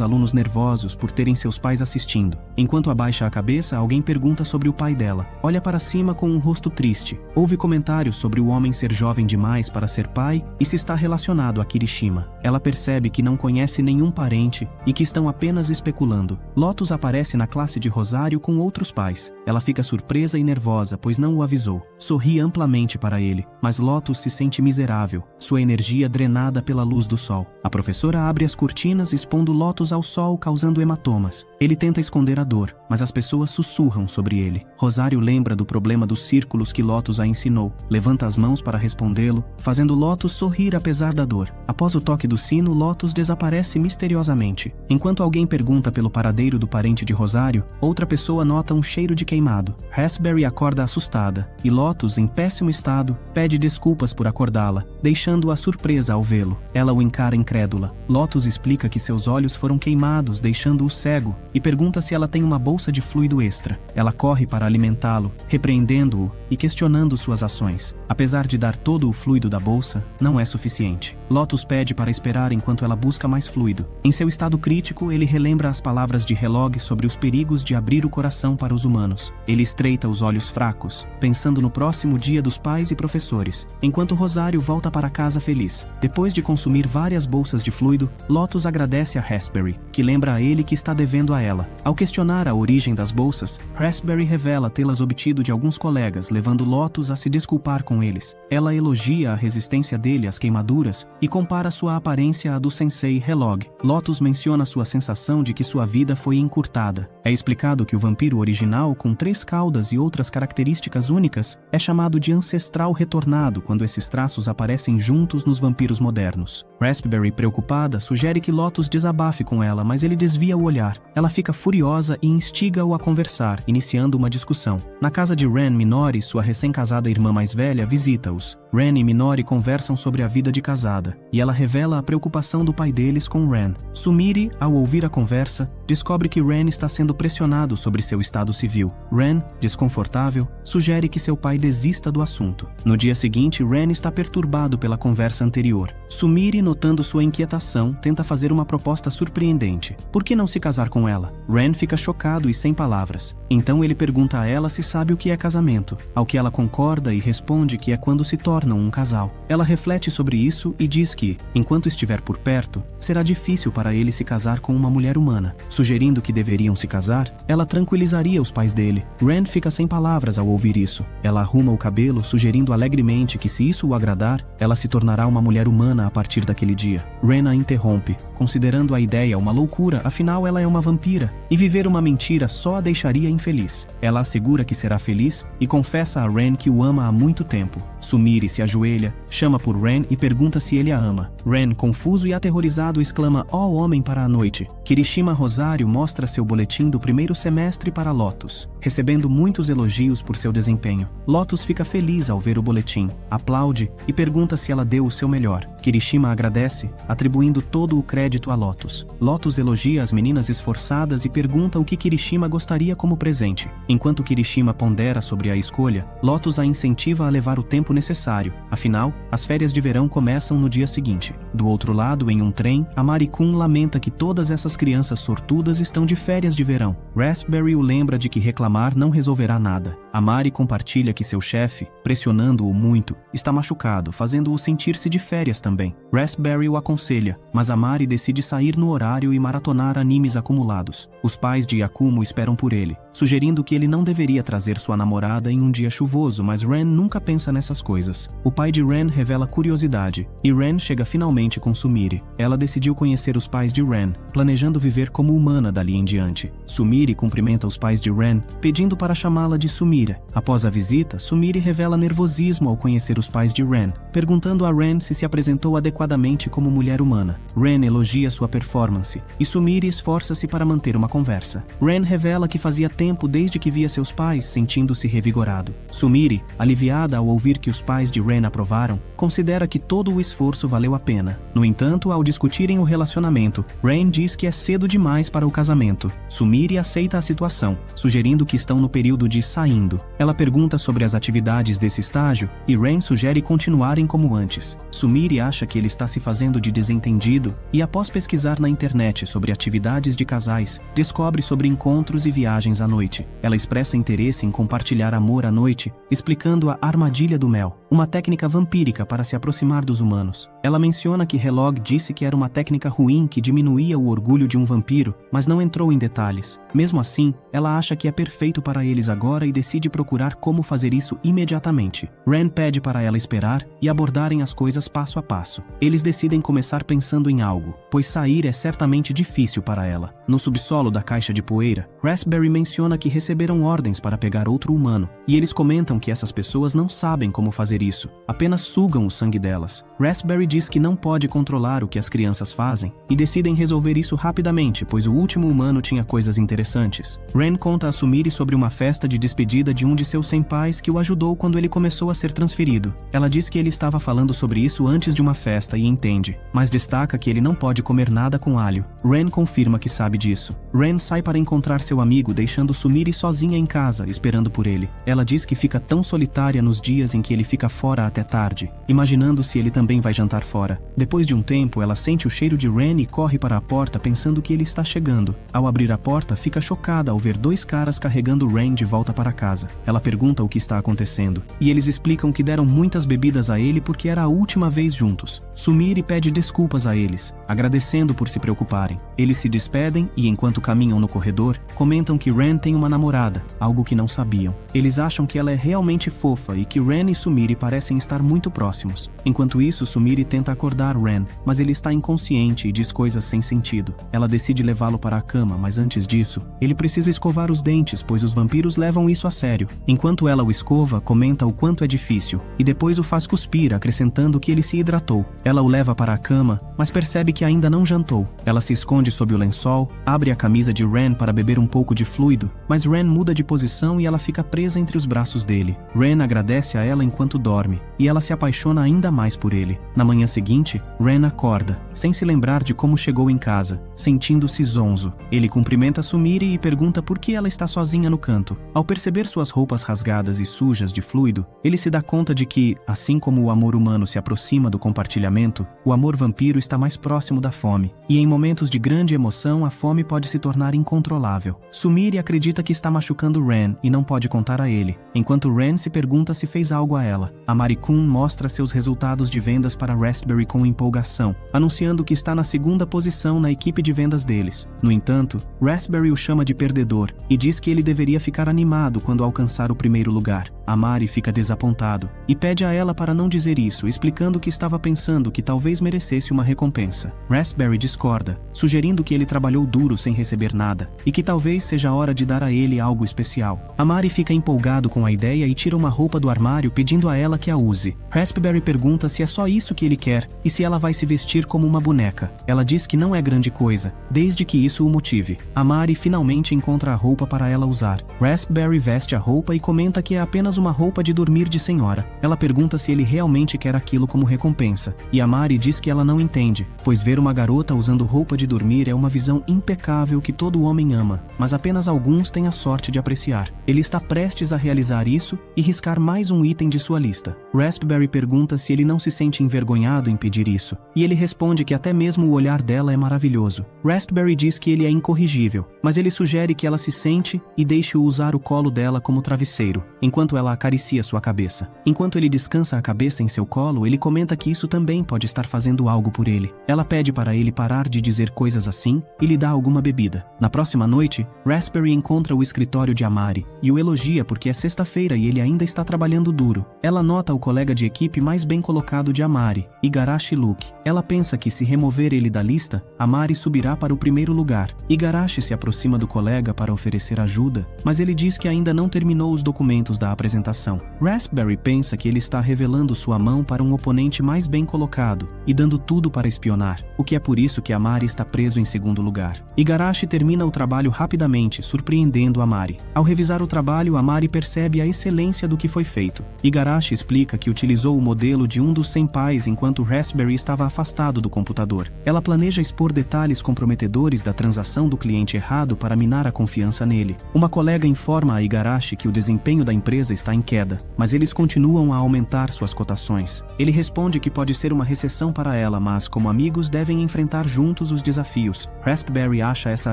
alunos nervosos por terem seus pais assistindo. Enquanto abaixa a cabeça, alguém pergunta sobre o pai dela. Olha para cima com um rosto triste. Ouve comentários sobre o homem ser jovem demais para ser pai e se está relacionado a Kirishima. Ela percebe que não conhece nenhum parente e que estão apenas especulando. Lotus aparece na classe de Rosário com outros pais. Ela fica surpresa e nervosa, pois não o avisou. Sorri amplamente para ele, mas Lotus se sente miserável, sua energia drenada pela luz do sol. A professora abre as cortinas, expondo Lotus ao sol, causando hematomas. Ele tenta esconder a dor, mas as pessoas sussurram sobre ele. Rosário lembra do problema dos círculos que Lotus a ensinou. Levanta as mãos para respondê-lo, fazendo Lotus sorrir apesar da dor. Após o toque do sino, Lotus desaparece misteriosamente. Enquanto alguém pergunta pelo paradeiro do parente de Rosário, outra pessoa nota um cheiro de queimado. Raspberry acorda assustada, e Lotus, em péssimo estado, pede desculpas por acordá-la, deixando-a surpresa ao vê-lo. Ela o encara incrédula. Lotus explica que seus olhos foram queimados, deixando-o cego, e pergunta se ela tem uma bolsa bolsa de fluido extra. Ela corre para alimentá-lo, repreendendo-o e questionando suas ações. Apesar de dar todo o fluido da bolsa, não é suficiente. Lotus pede para esperar enquanto ela busca mais fluido. Em seu estado crítico, ele relembra as palavras de Helog sobre os perigos de abrir o coração para os humanos. Ele estreita os olhos fracos, pensando no próximo dia dos pais e professores, enquanto Rosário volta para casa feliz. Depois de consumir várias bolsas de fluido, Lotus agradece a Raspberry, que lembra a ele que está devendo a ela. Ao questionar a origem das bolsas, Raspberry revela tê-las obtido de alguns colegas, levando Lotus a se desculpar com eles. Ela elogia a resistência dele às queimaduras e compara sua aparência à do sensei Helog. Lotus menciona sua sensação de que sua vida foi encurtada. É explicado que o vampiro original, com 3 caudas e outras características únicas, é chamado de ancestral retornado quando esses traços aparecem juntos nos vampiros modernos. Raspberry, preocupada, sugere que Lotus desabafe com ela, mas ele desvia o olhar. Ela fica furiosa e instiga-o a conversar, iniciando uma discussão. Na casa de Ren, Minori, sua recém-casada irmã mais velha, visita-os. Ren e Minori conversam sobre a vida de casada, e ela revela a preocupação do pai deles com Ren. Sumire, ao ouvir a conversa, descobre que Ren está sendo pressionado sobre seu estado civil. Ren, desconfortável, sugere que seu pai desista do assunto. No dia seguinte, Ren está perturbado pela conversa anterior. Sumire, notando sua inquietação, tenta fazer uma proposta surpreendente. Por que não se casar com ela? Ren fica chocado e sem palavras. Então ele pergunta a ela se sabe o que é casamento, ao que ela concorda e responde que é quando se tornam um casal. Ela reflete sobre isso e diz que, enquanto estiver por perto, será difícil para ele se casar com uma mulher humana. Sugerindo que deveriam se casar, ela tranquilizaria os pais dele. Ren fica sem palavras ao ouvir isso. Ela arruma o cabelo, sugerindo alegremente que se isso o agradar, ela se tornará uma mulher humana a partir daquele dia. Ren a interrompe, considerando a ideia uma loucura, afinal ela é uma vampira, e viver uma mentira só a deixaria infeliz. Ela assegura que será feliz e confessa a Ren que o ama há muito tempo. Sumire se ajoelha, chama por Ren e pergunta se ele a ama. Ren, confuso e aterrorizado, exclama: "Ó homem para a noite!" Kirishima Rosário mostra seu boletim do primeiro semestre para Lotus, recebendo muitos elogios por seu desempenho. Lotus fica feliz ao ver o boletim, aplaude e pergunta se ela deu o seu melhor. Kirishima agradece, atribuindo todo o crédito a Lotus. Lotus elogia as meninas esforçadas e pergunta o que Kirishima gostaria como presente. Enquanto Kirishima pondera sobre a escolha, Lotus a incentiva a levar o tempo necessário. Afinal, as férias de verão começam no dia seguinte. Do outro lado, em um trem, a Mari-kun lamenta que todas essas crianças sortudas estão de férias de verão. Raspberry o lembra de que reclamar não resolverá nada. A Mari compartilha que seu chefe, pressionando-o muito, está machucado, fazendo-o sentir-se de férias também. Raspberry o aconselha, mas a Mari decide sair no horário e maratonar animes acumulados. Os pais de Yakumo esperam por ele, sugerindo que ele não deveria trazer sua namorada em um dia chuvoso, mas Ren nunca pensa nessas coisas. O pai de Ren revela curiosidade, e Ren chega finalmente com Sumire. Ela decidiu conhecer os pais de Ren, planejando viver como humana dali em diante. Sumire cumprimenta os pais de Ren, pedindo para chamá-la de Sumire. Após a visita, Sumire revela nervosismo ao conhecer os pais de Ren, perguntando a Ren se apresentou adequadamente como mulher humana. Ren elogia sua performance, e Sumire esforça-se para manter uma conversa. Ren revela que fazia tempo desde que via seus pais, sentindo-se revigorado. Sumire, aliviada ao ouvir que os pais de Ren aprovaram, considera que todo o esforço valeu a pena. No entanto, ao discutirem o relacionamento, Ren diz que é cedo demais para o casamento. Sumire aceita a situação, sugerindo que estão no período de saindo. Ela pergunta sobre as atividades desse estágio, e Ren sugere continuarem como antes. Sumire acha que ele está se fazendo de desentendido, e após pesquisar na internet sobre atividades de casais, descobre sobre encontros e viagens à noite. Ela expressa interesse em compartilhar amor à noite, explicando a armadilha do mel, uma técnica vampírica para se aproximar dos humanos. Ela menciona que Helog disse que era uma técnica ruim que diminuía o orgulho de um vampiro, mas não entrou em detalhes. Mesmo assim, ela acha que é perfeito para eles agora e decide procurar como fazer isso imediatamente. Ren pede para ela esperar e abordarem as coisas passo a passo. Eles decidem começar pensando em algo, pois sair é certamente difícil para ela. No subsolo da caixa de poeira, Raspberry menciona que receberam ordens para pegar outro humano, e eles comentam que essas pessoas não sabem como fazer isso, apenas sugam o sangue delas. Raspberry diz que não pode controlar o que as crianças fazem, e decidem resolver isso rapidamente, pois o último humano tinha coisas interessantes. Ren conta a Sumire sobre uma festa de despedida de um de seus senpais que o ajudou quando ele começou a ser transferido. Ela diz que ele estava falando sobre isso antes de uma festa e entende, mas destaca que ele não pode comer nada com alho. Ren confirma que sabe disso. Ren sai para encontrar seu amigo, deixando Sumire sozinha em casa, esperando por ele. Ela diz que fica tão solitária nos dias em que ele fica fora até tarde, imaginando se ele também vai jantar fora. Depois de um tempo, ela sente o cheiro de Ren e corre para a porta pensando que ele está chegando. Ao abrir a porta, fica chocada ao ver dois caras carregando Ren de volta para casa. Ela pergunta o que está acontecendo, e eles explicam que deram muitas bebidas a ele porque era a última vez juntos. Sumire pede desculpas a eles, agradecendo por se preocuparem. Eles se despedem e, enquanto caminham no corredor, comentam que Ren tem uma namorada, algo que não sabiam. Eles acham que ela é realmente fofa e que Ren e Sumire parecem estar muito próximos. Enquanto isso, Sumire tenta acordar Ren, mas ele está inconsciente e diz coisas sem sentido. Ela decide levá-lo para a cama, mas antes disso, ele precisa escovar os dentes, pois os vampiros levam isso a sério. Enquanto ela o escova, comenta o quanto é difícil, e depois o faz cuspir, acrescentando que ele se hidratou. Ela o leva para a cama, mas percebe que ainda não jantou. Ela se esconde sob o lençol, abre a camisa de Ren para beber um pouco de fluido, mas Ren muda de posição e ela fica presa entre os braços dele. Ren agradece a ela enquanto dorme, e ela se apaixona ainda mais por ele. Na manhã seguinte, Ren acorda, sem se lembrar de como chegou em casa, sentindo-se zonzo. Ele cumprimenta Sumire e pergunta por que ela está sozinha no canto. Ao perceber suas roupas rasgadas e sujas de fluido, ele se dá conta de que, assim como o amor humano se aproxima do compartilhamento, o amor vampiro está mais próximo da fome, e em momentos de grande emoção a fome pode se tornar incontrolável. Sumire acredita que está machucando Ren e não pode contar a ele, enquanto Ren se pergunta se fez algo a ela. A Marikun mostra seus resultados de vendas para Raspberry com empolgação, anunciando que está na segunda posição na equipe de vendas deles. No entanto, Raspberry o chama de perdedor e diz que ele deveria ficar animado quando alcançar o primeiro lugar. A Mari fica desapontado e pede a ela para não dizer isso, explicando que estava pensando que talvez merecesse uma recompensa. Raspberry discorda, sugerindo que ele trabalhou duro sem receber nada e que talvez seja a hora de dar a ele algo especial. A Mari fica empolgado com a ideia e tira uma roupa do armário pedindo a ela que a use. Raspberry pergunta se é só isso que ele quer e se ela vai se vestir como uma boneca. Ela diz que não é grande coisa, desde que isso o motive. A Mari finalmente encontra a roupa para ela usar. Raspberry veste a roupa e comenta que é apenas uma roupa de dormir de senhora. Ela pergunta se ele realmente quer aquilo como recompensa, e a Mari diz que ela não entende, pois ver uma garota usando roupa de dormir é uma visão impecável que todo homem ama, mas apenas alguns têm a sorte de apreciar. Ele está prestes a realizar isso e riscar mais um item de sua lista. Raspberry pergunta se ele não se sente envergonhado em pedir isso, e ele responde que até mesmo o olhar dela é maravilhoso. Raspberry diz que ele é incorrigível, mas ele sugere que ela se sente e deixe-o usar o colo dela como travesseiro, enquanto ela acaricia sua cabeça. Enquanto ele descansa a cabeça em seu colo, ele comenta que isso também pode estar fazendo algo por ele. Ela pede para ele parar de dizer coisas assim e lhe dá alguma bebida. Na próxima noite, Raspberry encontra o escritório de Amari e o elogia porque é sexta-feira e ele ainda está trabalhando duro. Ela nota o colega de equipe mais bem colocado de Amari, Igarashi Luke. Ela pensa que se remover ele da lista, Amari subirá para o primeiro lugar. Igarashi se aproxima do colega para oferecer ajuda, mas ele diz que ainda não terminou os documentos da apresentação. Raspberry pensa que ele está revelando sua mão para um oponente mais bem colocado e dando tudo para espionar, o que é por isso que Amari está preso em segundo lugar. Igarashi termina o trabalho rapidamente, surpreendendo Amari. Ao revisar o trabalho, Amari percebe a excelência do que foi feito. Igarashi explica que utilizou o modelo de um dos senpais enquanto Raspberry estava afastado do computador. Ela planeja expor detalhes comprometedores da transação do cliente errado para minar a confiança nele. Uma colega informa a Igarashi que o desempenho da empresa está em queda, mas eles continuam a aumentar suas cotações. Ele responde que pode ser uma recessão para ela, mas como amigos devem enfrentar juntos os desafios. Raspberry acha essa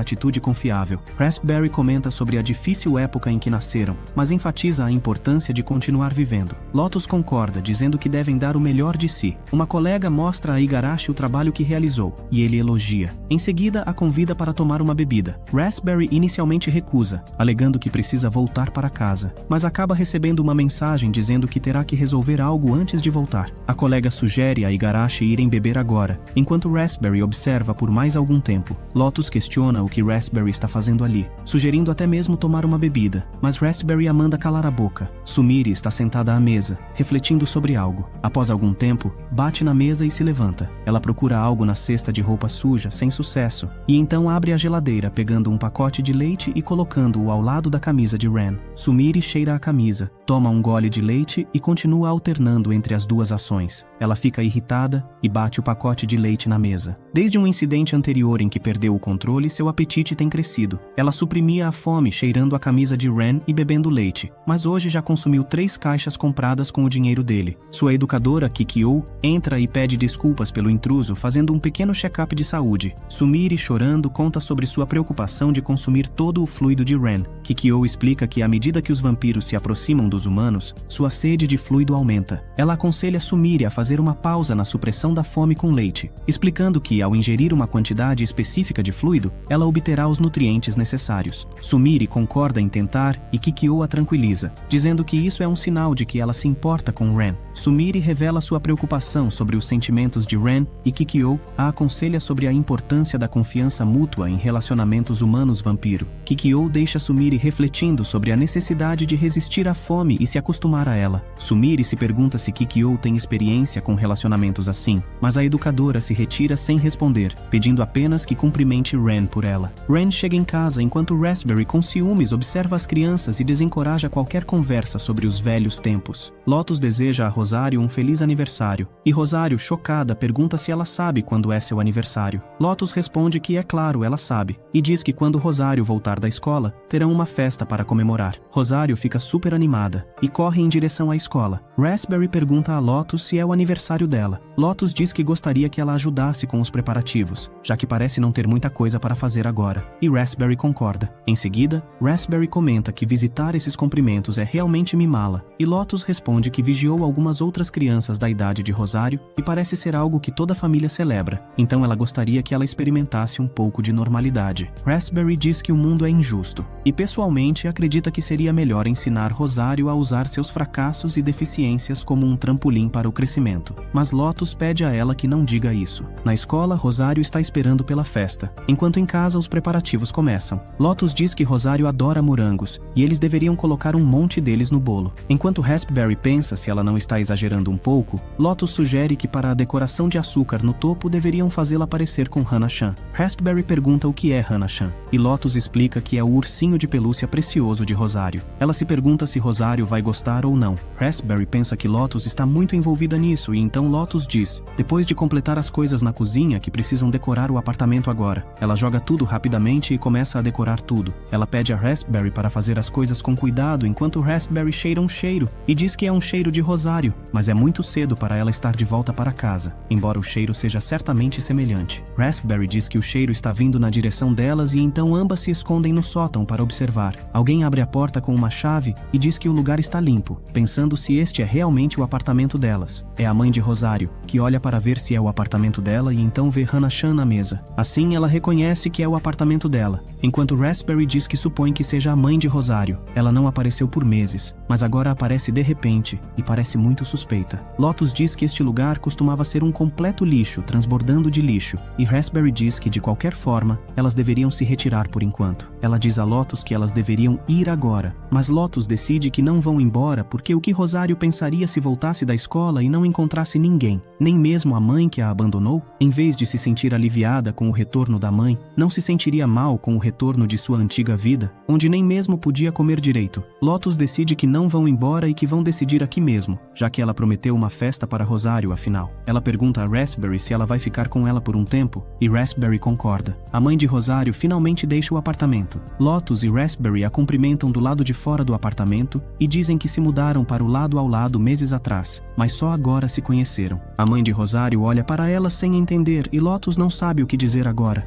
atitude confiável. Raspberry comenta sobre a difícil época em que nasceram, mas enfatiza a importância de continuar vivendo. Lotus concorda, dizendo que devem dar o melhor de si. Uma colega mostra a Igarashi o trabalho que realizou, e ele elogia. Em seguida, a convida para tomar uma bebida. Raspberry inicialmente recusa, alegando que precisa voltar para casa, mas acaba recebendo recebendo uma mensagem dizendo que terá que resolver algo antes de voltar. A colega sugere a Igarashi irem beber agora, enquanto Raspberry observa por mais algum tempo. Lotus questiona o que Raspberry está fazendo ali, sugerindo até mesmo tomar uma bebida, mas Raspberry a manda calar a boca. Sumire está sentada à mesa, refletindo sobre algo. Após algum tempo, bate na mesa e se levanta. Ela procura algo na cesta de roupa suja, sem sucesso, e então abre a geladeira pegando um pacote de leite e colocando-o ao lado da camisa de Ren. Sumire cheira a camisa, toma um gole de leite e continua alternando entre as duas ações. Ela fica irritada e bate o pacote de leite na mesa. Desde um incidente anterior em que perdeu o controle, seu apetite tem crescido. Ela suprimia a fome cheirando a camisa de Ren e bebendo leite, mas hoje já consumiu 3 caixas compradas com o dinheiro dele. Sua educadora, Kikyo, entra e pede desculpas pelo intruso, fazendo um pequeno check-up de saúde. Sumire, chorando, conta sobre sua preocupação de consumir todo o fluido de Ren. Kikyo explica que à medida que os vampiros se aproximam dos humanos, sua sede de fluido aumenta. Ela aconselha Sumire a fazer uma pausa na supressão da fome com leite, explicando que, ao ingerir uma quantidade específica de fluido, ela obterá os nutrientes necessários. Sumire concorda em tentar e Kikyo a tranquiliza, dizendo que isso é um sinal de que ela se importa com Ren. Sumire revela sua preocupação sobre os sentimentos de Ren e Kikyo a aconselha sobre a importância da confiança mútua em relacionamentos humanos-vampiro. Kikyo deixa Sumire refletindo sobre a necessidade de resistir à fome e se acostumar a ela. Sumire se pergunta se Kikyo tem experiência com relacionamentos assim, mas a educadora se retira sem responder, pedindo apenas que cumprimente Ren por ela. Ren chega em casa enquanto Raspberry, com ciúmes, observa as crianças e desencoraja qualquer conversa sobre os velhos tempos. Lotus deseja a Rosário um feliz aniversário, e Rosário, chocada, pergunta se ela sabe quando é seu aniversário. Lotus responde que é claro, ela sabe, e diz que quando Rosário voltar da escola, terão uma festa para comemorar. Rosário fica super animada e corre em direção à escola. Raspberry pergunta a Lotus se é o aniversário dela. Lotus diz que gostaria que ela ajudasse com os preparativos, já que parece não ter muita coisa para fazer agora, e Raspberry concorda. Em seguida, Raspberry comenta que visitar esses cumprimentos é realmente mimá-la, e Lotus responde que vigiou algumas outras crianças da idade de Rosário e parece ser algo que toda a família celebra, então ela gostaria que ela experimentasse um pouco de normalidade. Raspberry diz que o mundo é injusto, e pessoalmente acredita que seria melhor ensinar Rosário a usar seus fracassos e deficiências como um trampolim para o crescimento, mas Lotus pede a ela que não diga isso. Na escola, Rosário está esperando pela festa, enquanto em casa os preparativos começam. Lotus diz que Rosário adora morangos, e eles deveriam colocar um monte deles no bolo. Enquanto Raspberry pensa se ela não está exagerando um pouco, Lotus sugere que para a decoração de açúcar no topo deveriam fazê-la parecer com Hana-chan. Raspberry pergunta o que é Hana-chan, e Lotus explica que é o ursinho de pelúcia precioso de Rosário. Ela se pergunta se Rosário vai gostar ou não. Raspberry pensa que Lotus está muito envolvida nisso, e então Lotus diz, depois de completar as coisas na cozinha, que precisam decorar o apartamento agora. Ela joga tudo rapidamente e começa a decorar tudo. Ela pede a Raspberry para fazer as coisas com cuidado enquanto Raspberry cheira um cheiro e diz que é um cheiro de Rosário, mas é muito cedo para ela estar de volta para casa, embora o cheiro seja certamente semelhante. Raspberry diz que o cheiro está vindo na direção delas e então ambas se escondem no sótão para observar. Alguém abre a porta com uma chave e diz que o lugar está limpo, pensando se este é realmente o apartamento delas. É a mãe de Rosário, que olha para ver se é o apartamento dela e então vê Hana-chan na mesa. Assim, ela reconhece que é o apartamento dela, enquanto Raspberry diz que supõe que seja a mãe de Rosário. Ela não apareceu por meses, mas agora aparece de repente e parece muito suspeita. Lotus diz que este lugar costumava ser um completo lixo, transbordando de lixo, e Raspberry diz que de qualquer forma, elas deveriam se retirar por enquanto. Ela diz a Lotus que elas deveriam ir agora, mas Lotus decide que não vão embora porque o que Rosário pensaria se voltasse da escola e não encontrasse ninguém, nem mesmo a mãe que a abandonou? Em vez de se sentir aliviada com o retorno da mãe, não se sentiria mal com o retorno de sua antiga vida, onde nem mesmo podia comer direito. Lotus decide que não vão embora e que vão decidir aqui mesmo, já que ela prometeu uma festa para Rosário afinal. Ela pergunta a Raspberry se ela vai ficar com ela por um tempo, e Raspberry concorda. A mãe de Rosário finalmente deixa o apartamento. Lotus e Raspberry a cumprimentam do lado de fora do apartamento e dizem que se mudaram para o lado ao lado meses atrás, mas só agora se conheceram. A mãe de Rosário olha para ela sem entender e Lotus não sabe o que dizer agora.